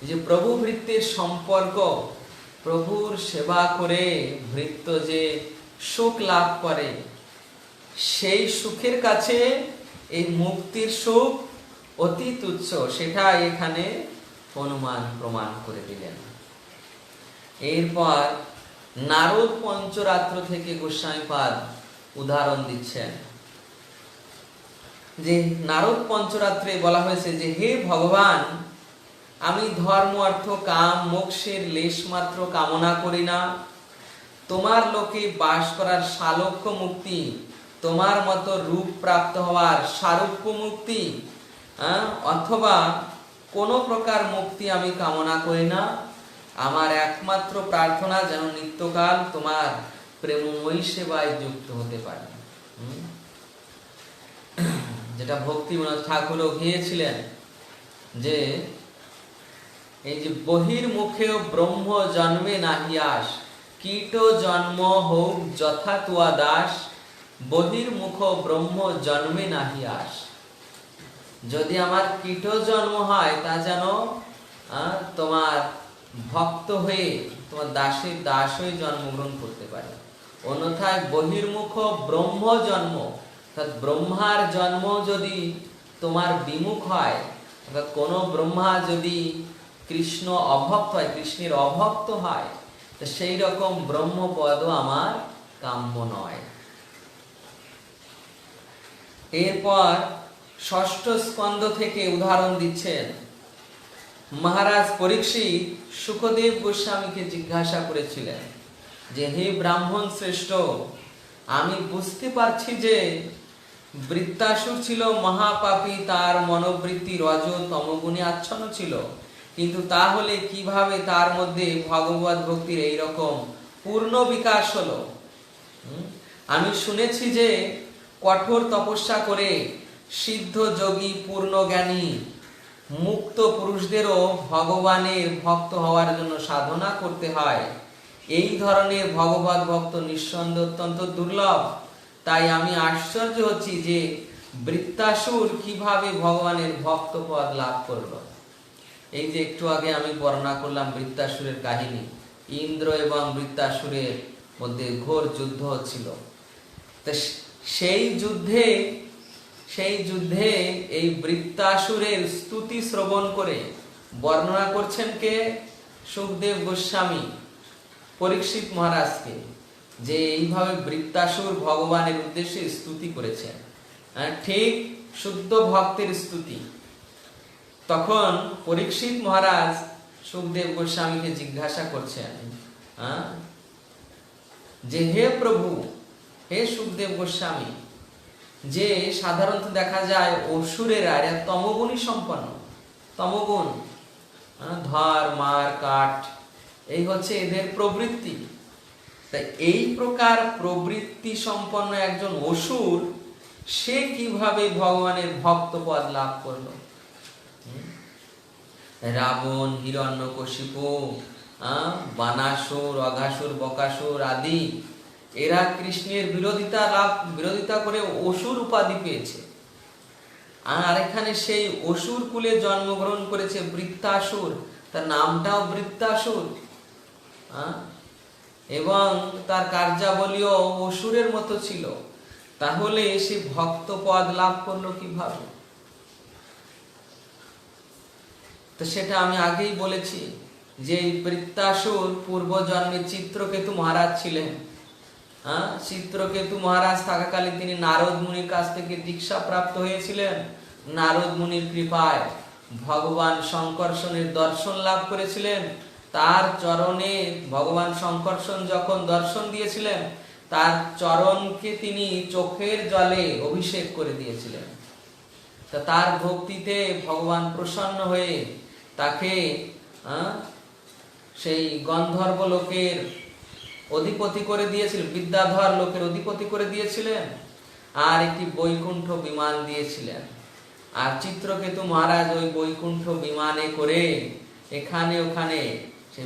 যে প্রভু ভৃত্যের সম্পর্ক, প্রভুর সেবা করে ভৃত্য যে সুখ লাভ করে, সেই সুখের কাছে এই মুক্তির সুখ অতি তুচ্ছ, সেটা এখানে হনুমান প্রমাণ করে দিলেন। এরপর নারদ পঞ্চরাত্র থেকে গোস্বামীপাদ উদাহরণ দিচ্ছেন যে নারদ পঞ্চরাত্রে বলা হয়েছে যে হে ভগবান, আমি ধর্ম অর্থ কাম মোক্ষের লেশ মাত্র কামনা করি না। তোমার লোকে বাস করার সালোক্য মুক্তি, তোমার মতো রূপ প্রাপ্ত হওয়ার সারূপ্য মুক্তি, অথবা কোন প্রকার মুক্তি আমি কামনা করি না। আমার একমাত্র প্রার্থনা যেন নিত্যকাল তোমার প্রেমময়ী সেবায় যুক্ত হতে পারে। যেটা ভক্তিবিনোদ ঠাকুরও গিয়েছিলেন যে এই যে বহির্মুখেও ব্রহ্ম জন্মে নাহিয়াস, কীট জন্ম হোক যথা তুয়া দাস, বহির্মুখ ব্রহ্ম জন্মে নাহিয়াস। যদি আমার কীট জন্ম হয় তা যেন তোমার ভক্ত হয়ে তোমার দাসের দাস হয়ে জন্মগ্রহণ করতে পারে। অন্যথায় বহির্মুখ ব্রহ্ম জন্ম, অর্থাৎ ব্রহ্মার জন্ম যদি তোমার বিমুখ হয়, অর্থাৎ কোন ব্রহ্মা যদি কৃষ্ণ অভক্ত হয়, কৃষ্ণের অভক্ত হয়, তো সেই রকম ব্রহ্মপদও আমার কাম্য নয়। এরপর ষষ্ঠ স্কন্ধ থেকে উদাহরণ দিচ্ছেন মহারাজ পরীক্ষিত শুকদেব গোস্বামীকে জিজ্ঞাসা করেছিলেন যে, হে ব্রাহ্মণ শ্রেষ্ঠ, আমি বুঝতে পারছি যে বৃত্তাসুর ছিল মহাপাপী, তার মনোবৃত্তি রজ তমগুণে আচ্ছন্ন ছিল, কিন্তু তাহলে কিভাবে তার মধ্যে ভগবত ভক্তির এইরকম পূর্ণ বিকাশ হলো? আমি শুনেছি যে কঠোর তপস্যা করে সিদ্ধ যোগী পূর্ণ জ্ঞানী মুক্ত পুরুষদেরও ভগবানের ভক্ত হওয়ার জন্য সাধনা করতে হয়। এই ধরনের ভগবত ভক্ত নিঃসন্দেহে অত্যন্ত দুর্লভ। তাই আমি আশ্চর্য হচ্ছি যে বৃত্তাসুর কিভাবে ভগবানের ভক্ত পদ লাভ করলো। এই যে একটু আগে আমি বর্ণনা করলাম বৃত্তাসুরের কাহিনী, ইন্দ্র এবং বৃত্তাসুরের মধ্যে ঘোর যুদ্ধ হচ্ছিল। তো সেই যুদ্ধে এই বৃত্তাসুরের স্তুতি শ্রবণ করে বর্ণনা করছেন কে? শুকদেব গোস্বামী পরীক্ষিত মহারাজকে, যে এইভাবে বৃত্তাসুর ভগবানের উদ্দেশ্যে স্তুতি করেছেন, ঠিক শুদ্ধ ভক্তের স্তুতি। তখন পরীক্ষিত মহারাজ শুকদেব গোস্বামীকে জিজ্ঞাসা করছেন যে, হে প্রভু, হে শুকদেব গোস্বামী, যে সাধারণত দেখা যায় অসুরেরা এরা তমগুণী সম্পন্ন, তমগুণ, ধর মার কাঠ, এই হচ্ছে এদের প্রবৃত্তি। তাই এই প্রকার প্রবৃত্তি সম্পন্ন একজন অসুর সে কিভাবে ভগবানের ভক্ত পদ লাভ করলো? রাবণ, হিরণ্যকশিপু, বানাসুর, অঘাসুর, বকাসুর আদি এরা কৃষ্ণের বিরোধিতা করে অসুর উপাধি পেয়েছে। আর এখানে সেই অসুর কুলে জন্মগ্রহণ করেছে বৃত্তাসুর, তার নামটাও বৃত্তাসুর, এবং তার কার্যাবলীও অসুরের মতো ছিল। তাহলে সে ভক্ত পদ লাভ করলো কিভাবে? তো সেটা আমি আগেই বলেছি যে বৃত্তাসুর পূর্ব জন্মে চিত্রকেতু মহারাজ ছিলেন। চিত্রকেতু মহারাজ থাকাকালীন তিনি নারদ মুনির কাছ থেকে দীক্ষা প্রাপ্ত হয়েছিলেন। নারদ মুনির কৃপায় ভগবান শঙ্কর্ষণের দর্শন লাভ করেছিলেন। তার চরণে ভগবান শঙ্কর্ষণ যখন দর্শন দিয়েছিলেন, তার চরণকে তিনি চোখের জলে অভিষেক করে দিয়েছিলেন। তা তার ভক্তিতে ভগবান প্রসন্ন হয়ে তাকে সেই গন্ধর্ব লোকের অধিপতি করে দিয়েছিলেন, বিদ্যাধর লোকের অধিপতি করে দিয়েছিলেন, আর একটি বৈকুণ্ঠ বিমান দিয়েছিলেন। আর চিত্রকেতু মহারাজ ওই বৈকুণ্ঠ বিমানে করে এখানে ওখানে সে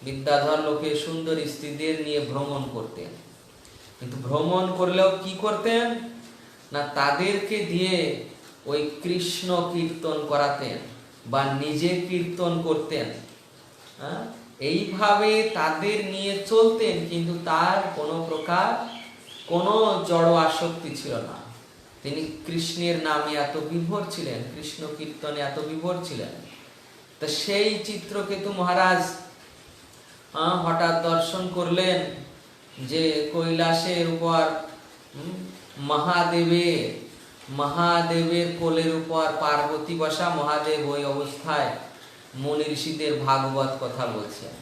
বিদ্যাধর লোকের সুন্দরী স্ত্রীদের নিয়ে ভ্রমণ করতেন। কিন্তু ভ্রমণ করলেও কি করতেন না, তাদেরকে দিয়ে ওই কৃষ্ণ কীর্তন করাতেন বা নিজে কীর্তন করতেন। এইভাবে তাদের নিয়ে চলতেন, কিন্তু তার কোনো প্রকার কোনো জড় আসক্তি ছিল না। তিনি কৃষ্ণের নামে এত বিভোর ছিলেন, কৃষ্ণ কীর্তনে এত বিভোর ছিলেন। তা সেই চিত্রকেতু মহারাজ হঠাৎ দর্শন করলেন যে কৈলাসের উপর মহাদেবের কোলের উপর পার্বতী বসা, মহাদেব ওই অবস্থায় মুনি ঋষিদের ভাগবত কথা বলছেন।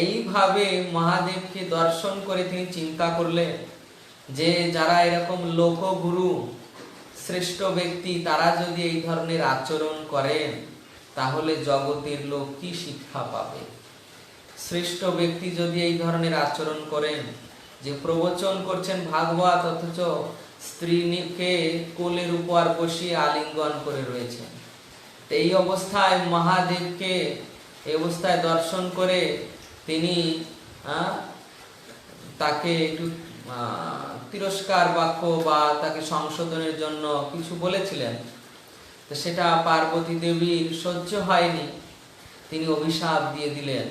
এইভাবে মহাদেবকে দর্শন করে তিনি চিন্তা করলেন যে যারা এরকম লোকগুরু শ্রেষ্ঠ ব্যক্তি, তারা যদি এই ধরনের আচরণ করেন তাহলে জগতের লোক কি শিক্ষা পাবে? শ্রেষ্ঠ ব্যক্তি যদি এই ধরনের আচরণ করেন, যে প্রবচন করছেন ভাগবত, অথচ স্ত্রীকে কোলের উপর বসিয়ে আলিঙ্গন করে রয়েছেন। এই অবস্থায় মহাদেবকে এই অবস্থায় দর্শন করে তিনি তাকে একটু তিরস্কার বাক্য বা তাকে সংশোধনের জন্য কিছু বলেছিলেন। তো সেটা পার্বতী দেবীর সহ্য হয়নি। তিনি অভিশাপ দিয়ে দিলেন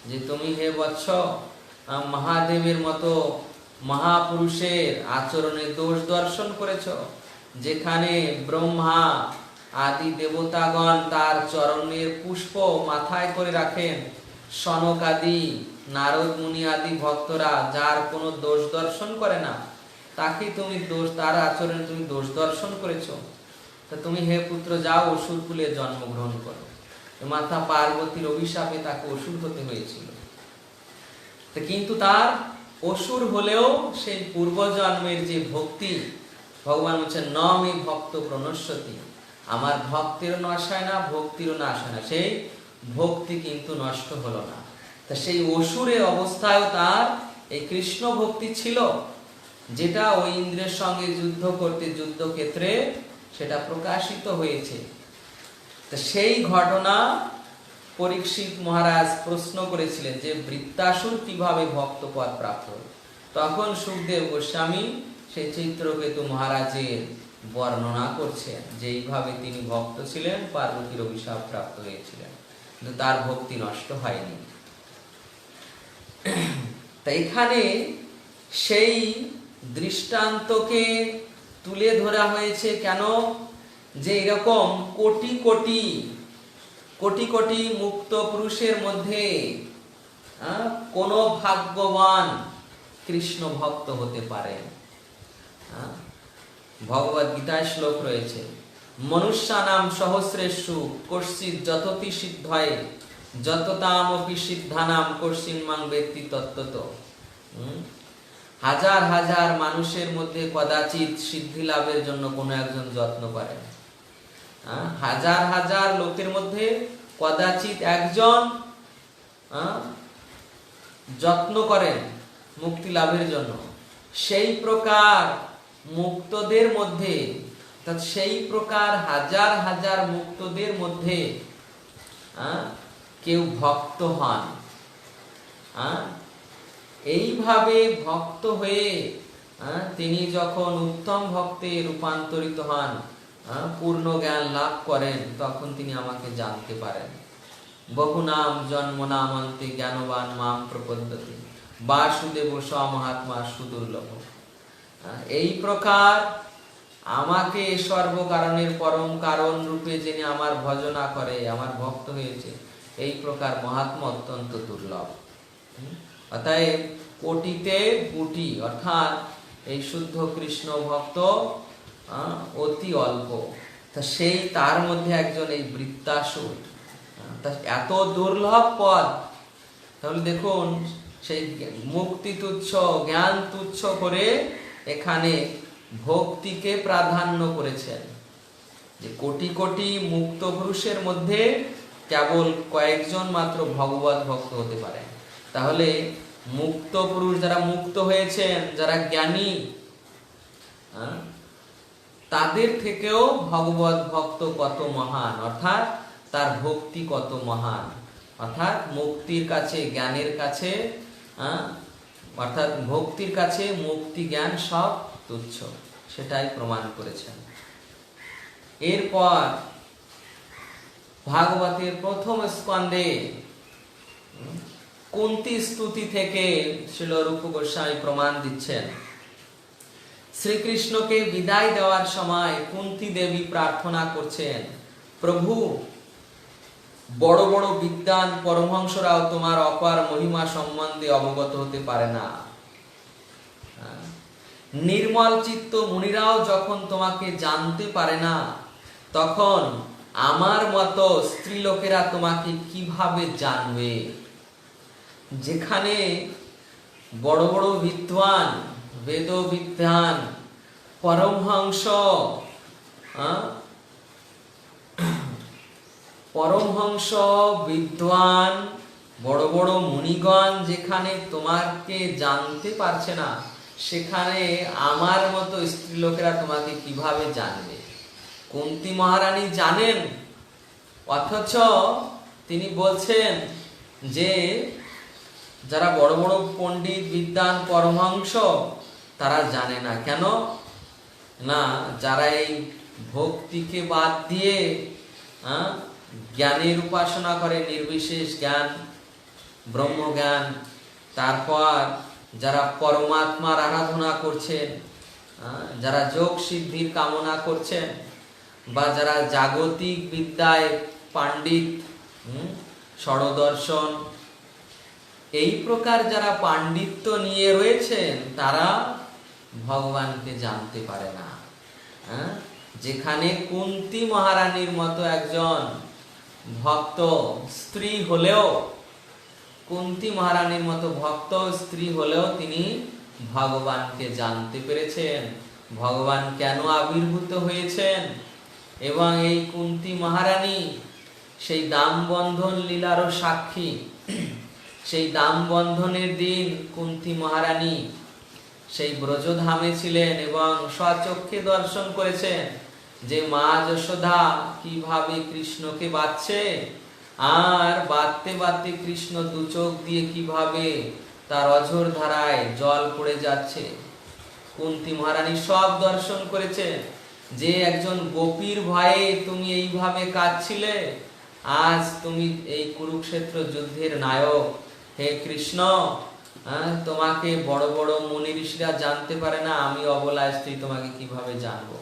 যে তুমি হে বৎস মহাদেবের মতো মহাপুরুষের আচরণে দোষ দর্শন করেছ, যেখানে ব্রহ্মা আদি দেবতাগণ তার চরণের পুষ্প মাথায় করে রাখেন, সনক আদি নারদ মুনি আদি ভক্তরা যার কোনো দোষ দর্শন করে না, তাকে তুমি তার আচরণে তুমি দোষ দর্শন করেছ। তা তুমি হে পুত্র যাও অসুর কুলে জন্মগ্রহণ করো। মাতা পার্বতীর অভিশাপে তাকে অসুর হতে হয়েছিল। কিন্তু তার অসুর হলেও সেই পূর্বজন্মের যে ভক্তি, ভগবান বলছেন ন মে ভক্ত প্রণশ্যতি, আমার ভক্তেরও নাশ হয় না, ভক্তিরও নাশ হয় না, সেই ভক্তি কিন্তু নষ্ট হলো না। তা সেই অসুরের অবস্থায়ও তার এই কৃষ্ণ ভক্তি ছিল, যেটা ওই ইন্দ্রের সঙ্গে যুদ্ধ করতে যুদ্ধক্ষেত্রে সেটা প্রকাশিত হয়েছে। তা সেই ঘটনা পরীক্ষিত মহারাজ প্রশ্ন করেছিলেন যে বৃত্তাসুর কিভাবে ভক্তপদ প্রাপ্ত হল। তখন সুখদেব গোস্বামী সেই চিত্রকেতু মহারাজের বর্ণনা করছেন যে এইভাবে তিনি ভক্ত ছিলেন, পার্বতীর অভিশাপ প্রাপ্ত হয়েছিলেন, কিন্তু তার ভক্তি নষ্ট হয়নি। তাই এখানে সেই দৃষ্টান্তকে তুলে ধরা হয়েছে কেন, যে এরকম কোটি কোটি কোটি কোটি মুক্ত পুরুষের মধ্যে কোন ভাগ্যবান কৃষ্ণ ভক্ত হতে পারে। ভগবদ গীতায় শ্লোক রয়েছে, মনুষ্যানাম সহস্রেষু কশ্চিৎ যততি সিদ্ধয়ে যততামপি সিদ্ধানাম কশ্চিন মাং বেত্তি তত্ত্বত। হাজার হাজার মানুষের মধ্যে কদাচিৎ সিদ্ধি লাভের জন্য কোনো একজন যত্ন করেন, হাজার হাজার লোকের মধ্যে কদাচিৎ একজন যত্ন করেন মুক্তি লাভের জন্য। সেই প্রকার মুক্তদের মধ্যে, সেই প্রকার হাজার হাজার মুক্তদের মধ্যে কেউ ভক্ত হন। এইভাবে ভক্ত হয়ে তিনি যখন উত্তম ভক্তে রূপান্তরিত হন, পূর্ণ জ্ঞান লাভ করেন, তখন তিনি আমাকে জানতে পারেন। বহু নাম জন্ম নামান্তে জ্ঞানবান মাম প্রপদ্যতে বাসুদেব স মহাত্মা সুদুর্লভ। এই প্রকার আমাকে সর্বকারণের পরম কারণ রূপে জেনে আমার ভজনা করে, আমার ভক্ত হয়েছে, এই প্রকার মহাত্মা অত্যন্ত দুর্লভ। অতএব কোটিতে কোটি, অর্থাৎ এই শুদ্ধ কৃষ্ণ ভক্ত অতি অল্প। তা সেই তার মধ্যে একজন এই বৃত্তাসুর, এত দুর্লভ পদ। তাহলে দেখুন, সেই মুক্তি তুচ্ছ, জ্ঞান তুচ্ছ করে এখানে ভক্তিকে প্রাধান্য করেছেন, যে কোটি কোটি মুক্ত পুরুষের মধ্যে কেবল কয়েকজন মাত্র ভগবত ভক্ত হতে পারে। তাহলে মুক্ত পুরুষ যারা মুক্ত হয়েছেন, যারা জ্ঞানী, তাদের থেকেও ভগবত ভক্ত কত মহান, অর্থাৎ তার ভক্তি কত মহান, অর্থাৎ মুক্তির কাছে, জ্ঞানের কাছে, অর্থাৎ ভক্তির কাছে মুক্তি জ্ঞান সব তুচ্ছ, সেটাই প্রমাণ করেছেন। এরপর ভাগবতের প্রথম স্কন্ধে কুন্তী স্তুতি থেকে শ্রীল রূপ গোস্বামী প্রমাণ দিচ্ছেন। শ্রীকৃষ্ণকে বিদায় দেওয়ার সময় কুন্তী দেবী প্রার্থনা করছেন, প্রভু, বড় বড় বিদ্বান পরমহংসরাও তোমার অপার মহিমা সম্বন্ধে অবগত হতে পারে না। নির্মল চিত্ত মুনিরাও যখন তোমাকে জানতে পারে না, তখন আমার মতো স্ত্রীলোকেরা তোমাকে কিভাবে জানবে? যেখানে বড় বড় বিদ্বান, বেদবিদ্বান, পরমহংস, পরমহংস বিদ্বান, বড় বড় মুনিগণ যেখানে তোমাকে জানতে পারছে না, সেখানে আমার মতো স্ত্রীলোকেরা তোমাকে কিভাবে জানবে? কুন্তী মহারানী জানেন, অথচ তিনি বলছেন যে যারা বড় বড় পণ্ডিত, বিদ্বান, পরমহংস, তারা জানে না। কেন না? যারা এই ভক্তিকে বাদ দিয়ে জ্ঞানের উপাসনা করে, নির্বিশেষ জ্ঞান, ব্রহ্মজ্ঞান, তারপর যারা পরমাত্মার আরাধনা করছেন, যারা যোগ সিদ্ধির কামনা করছেন, বা যারা জাগতিক বিদ্যায় পাণ্ডিত, ষড়দর্শন, এই প্রকার যারা পাণ্ডিত্য নিয়ে রয়েছেন, তারা ভগবানকে জানতে পারে না। যেখানে কুন্তী মহারানীর মতো একজন ভক্ত স্ত্রী হলেও, কুন্তী মহারানীর মতো ভক্ত স্ত্রী হলেও তিনি ভগবানকে জানতে পেরেছেন, ভগবান কেন আবির্ভূত হয়েছেন। এবং এই কুন্তী মহারানী সেই দামবন্ধন লীলারও সাক্ষী। সেই দামবন্ধনের দিন কুন্তী মহারানী সেই ব্রজধামে ছিলেন এবং স্বচক্ষে দর্শন করেছেন যে মা যশোদা কিভাবে কৃষ্ণকে বাঁচছে, আর বাঁধতে বাঁধতে কৃষ্ণ দু চোখ দিয়ে কিভাবে তার অঝোর ধারায় জল পড়ে যাচ্ছে। কুন্তী মহারানী সব দর্শন করেছেন যে একজন গোপীর ভয়ে তুমি এইভাবে কাঁদছিলে, আজ তুমি এই কুরুক্ষেত্র যুদ্ধের নায়ক। হে কৃষ্ণ, তোমাকে বড় বড় মুনি ঋষিরা জানতে পারে না, আমি অবলা স্ত্রী তোমাকে কিভাবে জানবো।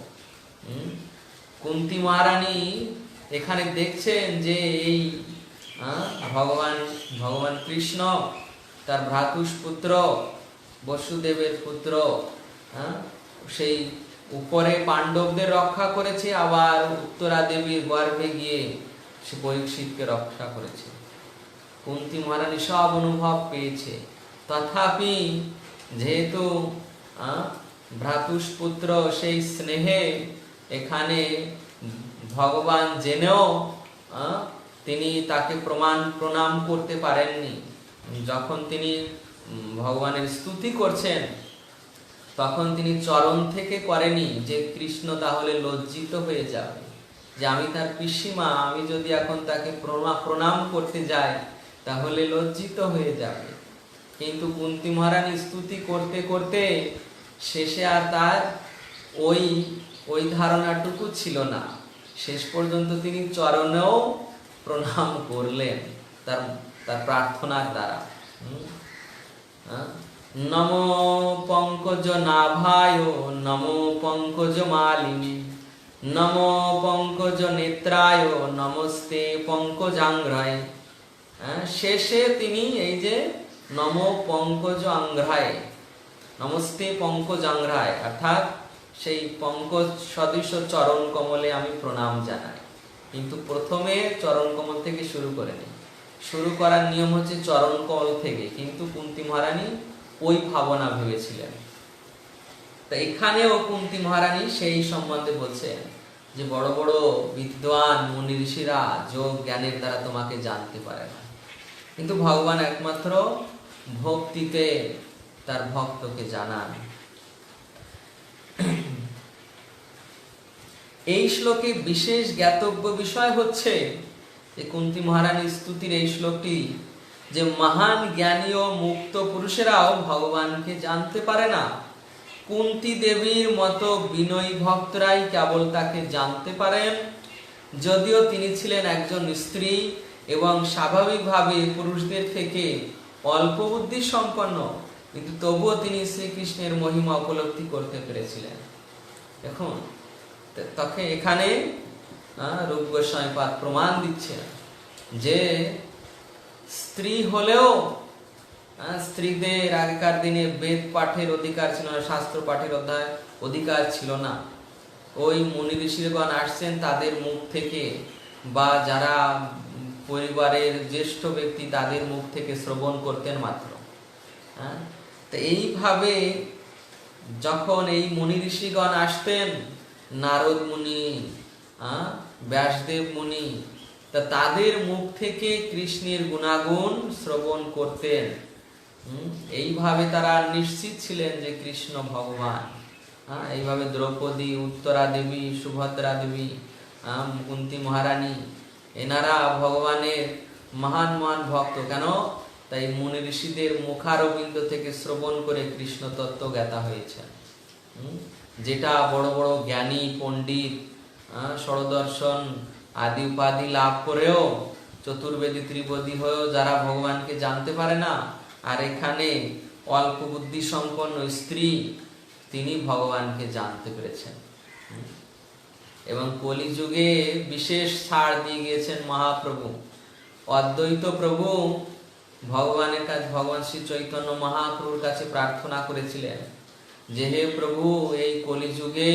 কুন্তী মহারানী এখানে দেখছেন যে এই ভগবান কৃষ্ণ তার ভ্রাতুষ পুত্র বসুদেবের পুত্র, সেই উপরে পাণ্ডবদের রক্ষা করেছে, আবার উত্তরা দেবীর গর্ভে গিয়ে সে পরীক্ষিতকে রক্ষা করেছে। কুন্তী মহারানী সব অনুভব পেয়েছে, তথাপি যেহেতু ভ্রাতুষ পুত্র সেই স্নেহে এখানে ভগবান জেনেও তিনি তাকে প্রণাম করতে পারেননি। যখন তিনি ভগবানের স্তুতি করছেন তখন তিনি চরণ থেকে করেনি, যে কৃষ্ণ তাহলে লজ্জিত হয়ে যাবে যে আমি তার পিসিমা, আমি যদি এখন তাকে প্রণাম করতে যাই তাহলে লজ্জিত হয়ে যাবে। কিন্তু কুন্তী মহারানী স্তুতি করতে করতে শেষে আর তার ওই ধারণাটুকু ছিল না, শেষ পর্যন্ত তিনি চরণেও প্রণাম করলেন তার প্রার্থনার দ্বারা। নমো পঙ্কজ নাভায় নমো পঙ্কজ মালিনী নমো পঙ্কজ নেত্রায় নমস্তে পঙ্কজাঙ্ঘ্রায়। শেষে তিনি এই যে নমো পঙ্কজ আঙ্ঘ্রায়, নমস্তে পঙ্কজাঙ্ঘ্রায়, অর্থাৎ সেই পঙ্কজ সদৃশ চরণ কমলে আমি প্রণাম জানাই। কিন্তু প্রথমে চরণ কমল থেকে শুরু করেনি, শুরু করার নিয়ম হচ্ছে চরণ কমল থেকে, কিন্তু কুন্তী মহারানী ওই ভাবনা ভেবেছিলেন। তা এখানেও কুন্তী মহারানী সেই সম্বন্ধে বলছেন যে বড় বড় বিদ্বান মুনি ঋষিরা যোগ জ্ঞানের দ্বারা তোমাকে জানতে পারে না, কিন্তু ভগবান একমাত্র ভক্তিতে তার ভক্তকে জানান। এই শ্লোকে বিশেষ জ্ঞাতব্য বিষয় হচ্ছে যে কুন্তী মহারানীর স্তুতির এই শ্লোকটি, যে মহান জ্ঞানী ও মুক্ত পুরুষেরাও ভগবানকে জানতে পারে না, কুন্তী দেবীর মতো বিনয়ী ভক্তরাই কেবল তাকে জানতে পারেন। যদিও তিনি ছিলেন একজন স্ত্রী এবং স্বাভাবিকভাবে পুরুষদের থেকে অল্প বুদ্ধি সম্পন্ন, কিন্তু তবুও তিনি শ্রীকৃষ্ণের মহিমা উপলব্ধি করতে পেরেছিলেন। দেখুন, তখন এখানে রূপ গোস্বামীপাদ প্রমাণ দিচ্ছে যে স্ত্রী হলেও স্ত্রীদের আগেকার দিনে বেদ পাঠের অধিকার ছিল না, শাস্ত্র পাঠের অধিকার ছিল না। ওই মুনি ঋষিগণ আসছেন তাদের মুখ থেকে, বা যারা পরিবারের জ্যেষ্ঠ ব্যক্তি তাদের মুখ থেকে শ্রবণ করতেন মাত্র। তো এইভাবে যখন এই মুনি ঋষিগণ আসতেন, নারদ মুনি, ব্যাসদেব মুনি, তা তাদের মুখ থেকে কৃষ্ণের গুণাগুণ শ্রবণ করতেন। এইভাবে তারা নিশ্চিত ছিলেন যে কৃষ্ণ ভগবান। এইভাবে দ্রৌপদী, উত্তরা দেবী, সুভদ্রা দেবী, কুন্তী মহারানী, এনারা ভগবানের মহান মহান ভক্ত। কেন? তাই মুনি ঋষিদের মুখারবিন্দ থেকে শ্রবণ করে কৃষ্ণ তত্ত্ব জ্ঞাতা হয়েছে, যেটা বড় বড় জ্ঞানী পণ্ডিত ষড়দর্শন আদি উপাধি লাভ করেও, চতুর্বেদী ত্রিবেদী হয়েও যারা ভগবানকে জানতে পারে না, আর এখানে অল্প বুদ্ধি সম্পন্ন স্ত্রী তিনি ভগবানকে জানতে পেরেছেন। এবং কলিযুগে বিশেষ ছাড় দিয়ে গিয়েছেন মহাপ্রভু। অদ্বৈত প্রভু ভগবানের কাছে, ভগবান শ্রী চৈতন্য মহাপ্রভুর কাছে প্রার্থনা করেছিলেন যে হে প্রভু, এই কলিযুগে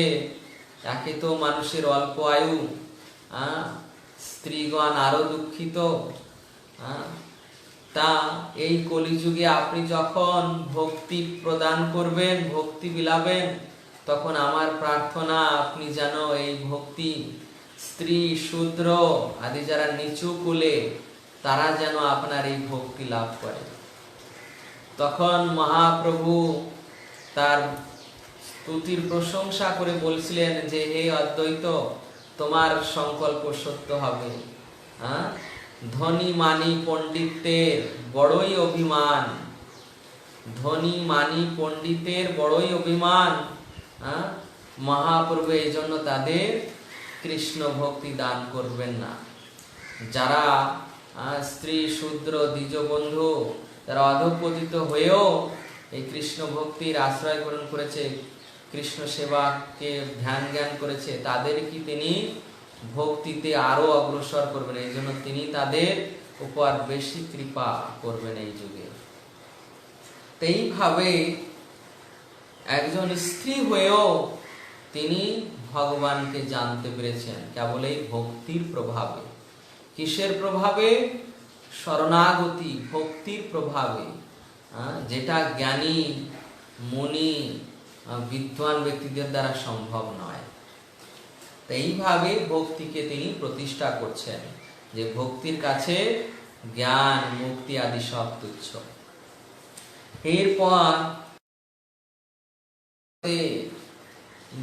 একে তো মানুষের অল্প আয়ু, স্ত্রীগণ আরো দুঃখিত। তা এই কলিযুগে আপনি যখন ভক্তি প্রদান করবেন, ভক্তি বিলাবেন, তখন আমার প্রার্থনা আপনি যেন এই ভক্তি স্ত্রী শূদ্র আদি যারা নিচু কুলে তারা যেন আপনার এই ভক্তি লাভ করে। তখন মহাপ্রভু তার স্তুতির প্রশংসা করে বলছিলেন যে হে অদ্বৈত, তোমার সংকল্প সত্য হবে। ধনী মানি পণ্ডিতের বড়ই অভিমান, ধনী মানি পণ্ডিতের বড়ই অভিমান। মহাপ্রভু এই জন্য তাদের কৃষ্ণ ভক্তি দান করবেন না। যারা স্ত্রী শূদ্র দ্বিজবন্ধু তারা অধঃপতিত হয়েও এই কৃষ্ণ ভক্তির আশ্রয় গ্রহণ করেছে, কৃষ্ণ সেবাকে ধ্যান জ্ঞান করেছে, তাদের কি তিনি ভক্তিতে আরো অগ্রসর করবেন। এই জন্য তিনি তাদের উপর বেশি কৃপা করবেন এই যুগে। এইভাবে একজন স্ত্রী হয়েও তিনি ভগবানকে জানতে পেরেছেন কেবল এই ভক্তির প্রভাবে। কিসের প্রভাবে? শরণাগতি ভক্তির প্রভাবে, যেটা জ্ঞানী মুনি বিদ্বান ব্যক্তিদের দ্বারা সম্ভব নয়। এইভাবে ভক্তিকে তিনি প্রতিষ্ঠা করছেন যে ভক্তির কাছে জ্ঞান মুক্তি আদি সব তুচ্ছ। এরপর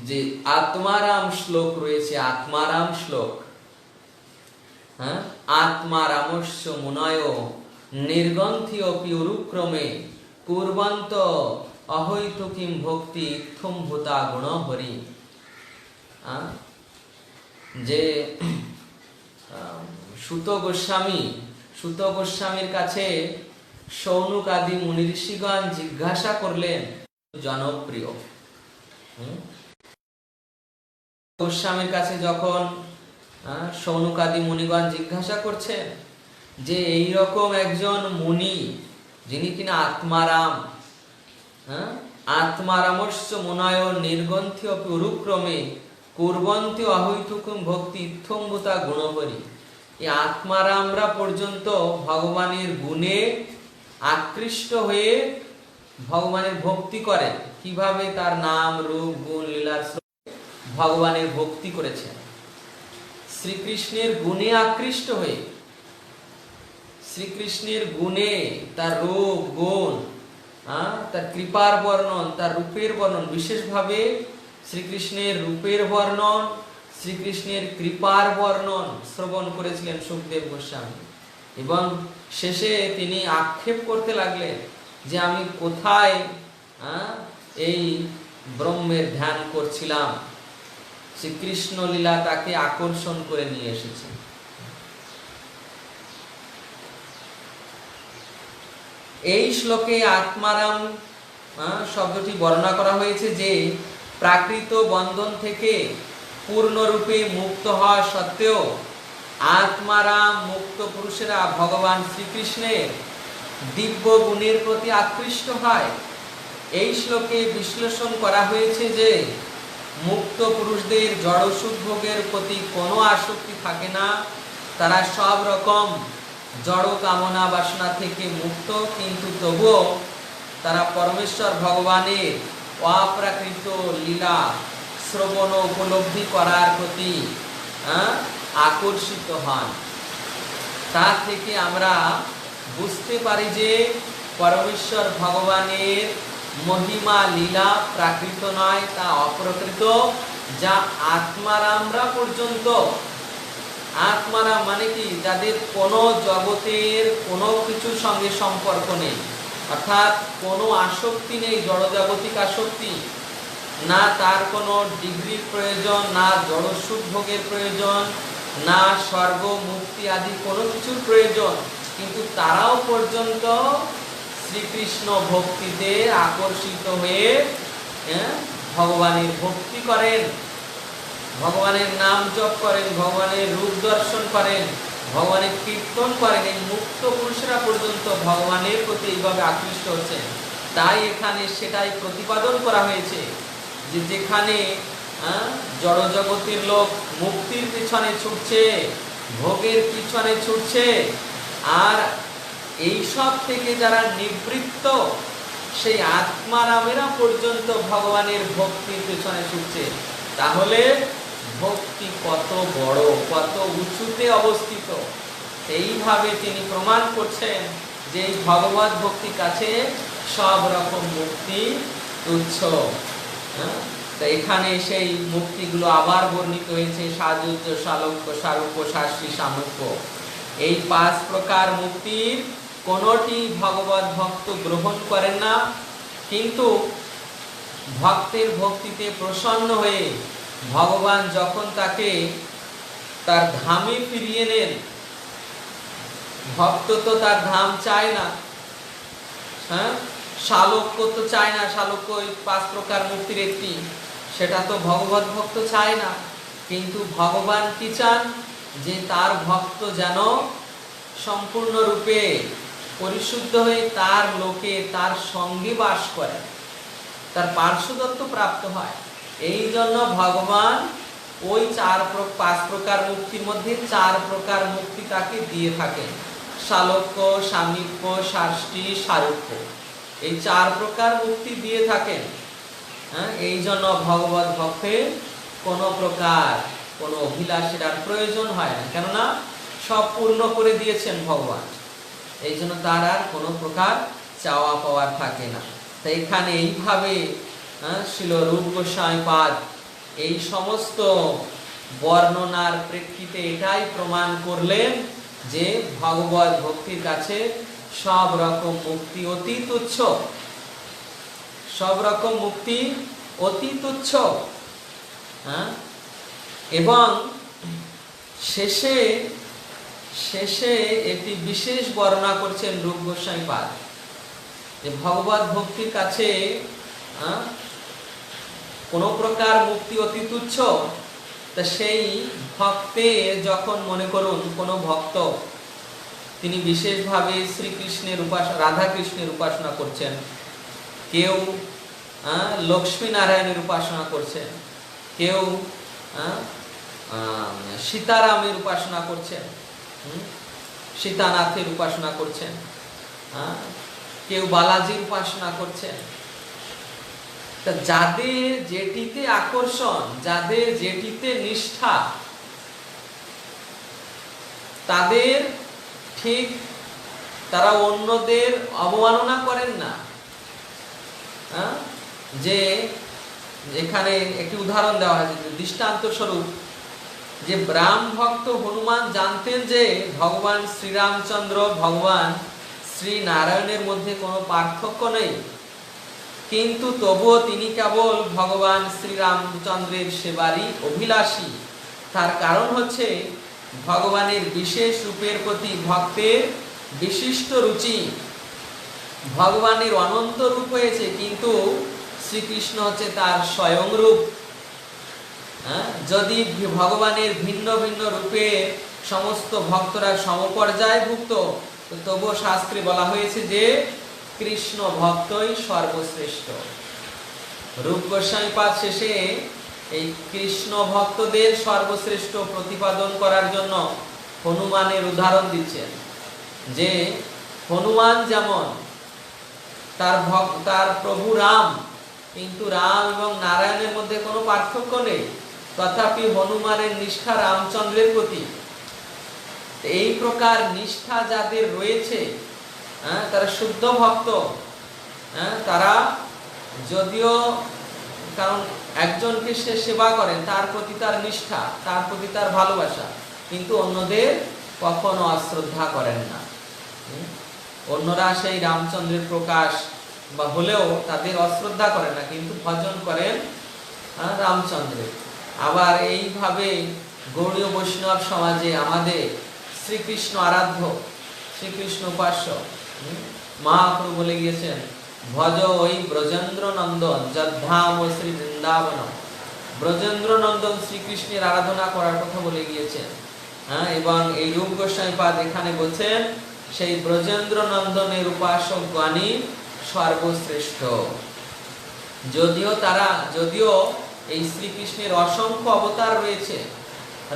যে আত্মারাম শ্লোক রয়েছে, আত্মারাম শ্লোক, আত্মারামস্য মুনয় নির্গন্থি অপি উরুক্রমে কুর্বন্ত অহৈতু কিম ভক্তি ইত্থম ভূতা গুণ হরি। যে সুত গোস্বামীর কাছে সৌনক আদি মুনি ঋষিগণ জিজ্ঞাসা করলেন, জনপ্রিয় গোস্বামীর কাছে যখন সৌনক আদি মুনিগণ জিজ্ঞাসা করছেন যে এই রকম একজন মুনি যিনি কিনা আত্মারাম, আত্মারামস্য মুনয় নির্গন্থি অপি উরুক্রমে কুর্বন্তি অহৈতুকম ভক্তি ইত্থম্ভূতা গুণহরি। এই আত্মারামরা পর্যন্ত ভগবানের গুণে আকৃষ্ট হয়ে ভগবানের ভক্তি করেন। কিভাবে? তার নাম রূপ গুণ লীলার ভগবানের ভক্তি করেছেন। শ্রীকৃষ্ণের গুণে আকৃষ্ট হয়ে, শ্রীকৃষ্ণের গুণে, তার রূপ গুণ, তার কৃপার বর্ণন, তার রূপের বর্ণন, বিশেষভাবে শ্রীকৃষ্ণের রূপের বর্ণন, শ্রীকৃষ্ণের কৃপার বর্ণন শ্রবণ করেছিলেন সুখদেব গোস্বামী। এবং শেষে তিনি আক্ষেপ করতে লাগলেন যে আমি কোথায় এই ব্রহ্মের ধ্যান করছিলাম, শ্রীকৃষ্ণ লীলা তাকে আকর্ষণ করে নিয়ে এসেছে। এই শ্লোকে আত্মারাম শব্দটি বর্ণনা করা হয়েছে যে প্রাকৃত বন্ধন থেকে পূর্ণরূপে মুক্ত হওয়া সত্ত্বেও আত্মারাম মুক্ত পুরুষেরা ভগবান শ্রীকৃষ্ণের দিব্য গুণের প্রতি আকৃষ্ট হয়। এই শ্লোকে বিশ্লেষণ করা হয়েছে যে মুক্ত পুরুষদের জড় সুখ ভোগের প্রতি কোনো আসক্তি থাকে না, তারা সব রকম জড় কামনা বাসনা থেকে মুক্ত, কিন্তু তবুও তারা পরমেশ্বর ভগবানের অপ্রাকৃত লীলা শ্রবণ উপলব্ধি করার প্রতি আকর্ষিত হন। তা থেকে আমরা বুঝতে পারি যে পরমেশ্বর ভগবানের মহিমা লীলা প্রাকৃত নয়, তা অপ্রকৃত, যা আত্মারামরা পর্যন্ত, আত্মারাম মানে কি? যাদের কোনো জগতের কোনো কিছুর সঙ্গে সম্পর্ক নেই, অর্থাৎ কোনো আসক্তি নেই, জড়জাগতিক আসক্তি, না তার কোনো ডিগ্রির প্রয়োজন, না জড় সুখ ভোগের প্রয়োজন, না স্বর্গ মুক্তি আদি কোনো কিছুর প্রয়োজন, কিন্তু তারাও পর্যন্ত শ্রীকৃষ্ণ ভক্তিতে আকর্ষিত হয়ে ভগবানের ভক্তি করেন, ভগবানের নাম জপ করেন, ভগবানের রূপ দর্শন করেন, ভগবানের কীর্তন করেন। এই মুক্ত পুরুষরা পর্যন্ত ভগবানের প্রতি এইভাবে আকৃষ্ট হচ্ছেন। তাই এখানে সেটাই প্রতিপাদন করা হয়েছে যে যেখানে জড় জগতের লোক মুক্তির পিছনে ছুটছে, ভোগের পিছনে ছুটছে, আর এই সব থেকে যারা নিবৃত্ত সেই আত্মারামেরা পর্যন্ত ভগবানের ভক্তির পিছনে ছুটছে। তাহলে ভক্তি কত বড়, কত উঁচুতে অবস্থিত। এইভাবে তিনি প্রমাণ করছেন যে এই ভগবত ভক্তি কাছে সব রকম মুক্তি তুচ্ছ। এখানে সেই মুক্তিগুলো আবার বর্ণিত হয়েছে, সাযুজ্য, সালোক্য, সারূপ্য, শাস্ত্রী, সামূপ্য। এই 5 প্রকার মুক্তির কোনটি ভগবত ভক্ত গ্রহণ করেন না, কিন্তু ভক্তের ভক্তিতে প্রসন্ন হয়ে ভগবান যখন তাকে তার ধামে ফিরিয়ে নেন, ভক্ত তো তার ধাম চায় না, শালোক্য তো চায় না, শালোক্য ওই 5 প্রকার মুক্তির একটি, সেটা তো ভগবত ভক্ত চায় না। কিন্তু ভগবান কি চান? যে তার ভক্ত যেন সম্পূর্ণরূপে পরিশুদ্ধ হয়ে তার লোকে, তার সঙ্গে বাস করে, তার পার্শ্বদত্ত প্রাপ্ত হয়। এই জন্য ভগবান ওই 5 প্রকার মুক্তির মধ্যে 4 প্রকার মুক্তি তাকে দিয়ে থাকেন, শালোক্য, সামীপ্য, শাস্ত্রী, সারূপ্য। এই 4 প্রকার মুক্তি দিয়ে থাকেন। এই জন্য ভগবত ভক্তের কোনো প্রকার কোনো অভিলাষের আর প্রয়োজন হয় না, কেননা সব পূর্ণ করে দিয়েছেন ভগবান। এই জন্য তার আর কোনো প্রকার চাওয়া পাওয়ার থাকে না। তাই এখানে এইভাবে শ্রীল রূপ গোস্বামী পাদ এই সমস্ত বর্ণনার প্রেক্ষিতে এটাই প্রমাণ করলেন যে ভগবত ভক্তির কাছে সব রকম মুক্তি অতি তুচ্ছ, সব রকম মুক্তি অতি তুচ্ছ। এবং শেষে শেষে একটি বিশেষ বর্ণনা করছেন রূপ গোস্বামী পাদ, যে ভগবত ভক্তির কাছে কোন প্রকার মুক্তি অতি তুচ্ছ। তা সেই ভক্তে যখন মনে করুন কোন ভক্ত তিনি বিশেষভাবে শ্রীকৃষ্ণের উপাসনা, রাধা কৃষ্ণের উপাসনা করছেন, কেউ লক্ষ্মী নারায়ণের উপাসনা করছেন, কেউ সীতারামের উপাসনা করছেন, সীতানাথের উপাসনা করছেন, কেউ বালাজির উপাসনা করছেন। তা যাদের যেটিতে আকর্ষণ, যাদের যেটিতে নিষ্ঠা, তাদের ঠিক তারা অন্যদের অবমাননা করেন না। যে এখানে একটি উদাহরণ দেওয়া হয়েছে, দৃষ্টান্ত স্বরূপ, যে ব্রাহ্ম ভক্ত হনুমান জানতেন যে ভগবান শ্রীরামচন্দ্র, ভগবান শ্রী নারায়ণের মধ্যে কোনো পার্থক্য নেই, কিন্তু তবুও তিনি কেবল ভগবান শ্রীরামচন্দ্রের সেবারই অভিলাষী। তার কারণ হচ্ছে ভগবানের বিশেষ রূপের প্রতি ভক্তের বিশিষ্ট রুচি। ভগবানের অনন্ত রূপ হয়েছে, কিন্তু শ্রীকৃষ্ণ হচ্ছে তার স্বয়ং রূপ। যদি ভগবানের ভিন্ন ভিন্ন রূপে সমস্ত ভক্তরা সমপর্যায়ভুক্ত, তবুও শাস্ত্রে বলা হয়েছে যে কৃষ্ণ ভক্তই সর্বশ্রেষ্ঠ। রূপ গোস্বামী পাদ শেষে এই কৃষ্ণ ভক্তদের সর্বশ্রেষ্ঠ প্রতিপাদন করার জন্য হনুমানের উদাহরণ দিচ্ছেন, যে হনুমান যেমন তার প্রভু রাম, কিন্তু রাম এবং নারায়ণের মধ্যে কোনো পার্থক্য নেই, তথাপি হনুমানের নিষ্ঠা রামচন্দ্রের প্রতি। এই প্রকার নিষ্ঠা যাদের রয়েছে, তারা শুদ্ধ ভক্ত, তারা যদিও, কারণ একজনকে সে সেবা করেন, তার প্রতি তার নিষ্ঠা, তার প্রতি তার ভালোবাসা, কিন্তু অন্যদের কখনো অশ্রদ্ধা করেন না। অন্যরা সেই রামচন্দ্রের প্রকাশ বা হলেও তাদের অশ্রদ্ধা করেন না, কিন্তু ভজন করেন রামচন্দ্রের। আবার এইভাবে গৌড়ীয় বৈষ্ণব সমাজে আমাদের শ্রীকৃষ্ণ আরাধ্য, শ্রীকৃষ্ণ উপাস্য মহাপ্রভু বলে গিয়েছেন, ভজ ওই ব্রজেন্দ্র নন্দন যদ্ধাম ও শ্রী বৃন্দাবন। ব্রজেন্দ্র নন্দন শ্রীকৃষ্ণের আরাধনা করার কথা বলে গিয়েছেন। এবং এই রূপ গোস্বামী পাদ এখানে বলছেন সেই ব্রজেন্দ্র নন্দনের উপাসক গণই সর্বশ্রেষ্ঠ। যদিও এই শ্রীকৃষ্ণের অসংখ্য অবতার রয়েছে।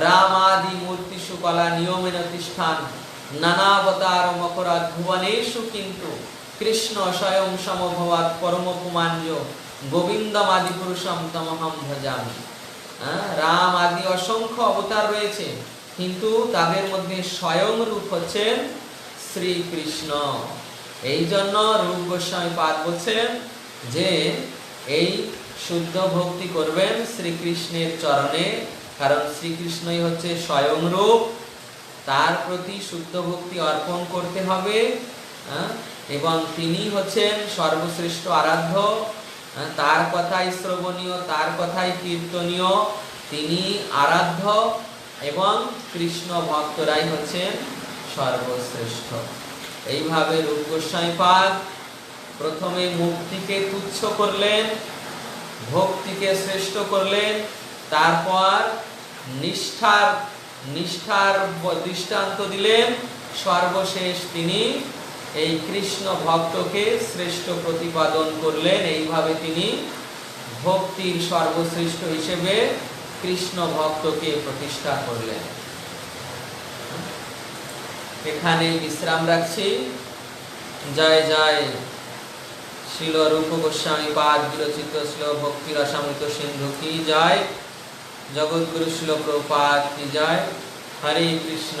রাম আদি মূর্তি সুকলা নিয়মেন তিষ্ঠান নানাবতার মকরাত ভুবনেষু কিন্তু কৃষ্ণ স্বয়ং সমভবাত পরমপুমাঞ্জ গোবিন্দম আদি পুরুষম তমহম ভজামি। রাম আদি অসংখ্য অবতার রয়েছে, কিন্তু তাদের মধ্যে স্বয়ং রূপ হচ্ছেন শ্রীকৃষ্ণ। এই জন্য রূপ গোস্বামী পাদ বলছেন যে এই শুদ্ধ ভক্তি করবেন শ্রীকৃষ্ণের চরণে, কারণ শ্রীকৃষ্ণই হচ্ছে স্বয়ং রূপ, তার প্রতি শুদ্ধ ভক্তি অর্পণ করতে হবে। এবং তিনি হচ্ছেন সর্বশ্রেষ্ঠ আরাধ্য, তার কথাই শ্রবণীয়, তার কথাই কীর্তনীয়, তিনি আরাধ্য এবং কৃষ্ণ ভক্তরাই হচ্ছেন সর্বশ্রেষ্ঠ। এইভাবে রূপ গোস্বামী পাদ প্রথমে মুক্তিকে তুচ্ছ করলেন, ভক্তিকে শ্রেষ্ঠ করলেন, তারপর নিষ্ঠার দৃষ্টান্ত দিলেন, সর্বশেষ তিনি এই কৃষ্ণ ভক্তকে শ্রেষ্ঠ প্রতিপাদন করলেন। এইভাবে তিনি ভক্তির সর্বশ্রেষ্ঠ হিসেবে কৃষ্ণ ভক্তকে প্রতিষ্ঠা করলেন। এখানে বিশ্রাম রাখছি। জয় জয় শ্রীল রূপ গোস্বামী পাদ বিরচিত শ্রীল ভক্তি রসামৃত সিন্ধু কি জয়, জগৎগুরু শ্রীল প্রভুপাদ কি জয়। হরে কৃষ্ণ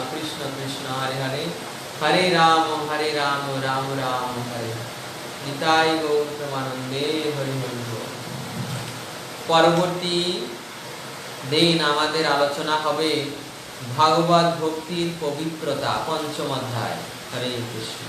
কৃষ্ণ কৃষ্ণ হরে হরে, হরে রাম রাম রাম হরে হরে। নিতাই গৌর প্রেমানন্দে হরি হরি বল। পরবর্তী দিন আমাদের আলোচনা হবে ভাগবত ভক্তির পবিত্রতা, পঞ্চম অধ্যায়। হরে কৃষ্ণ।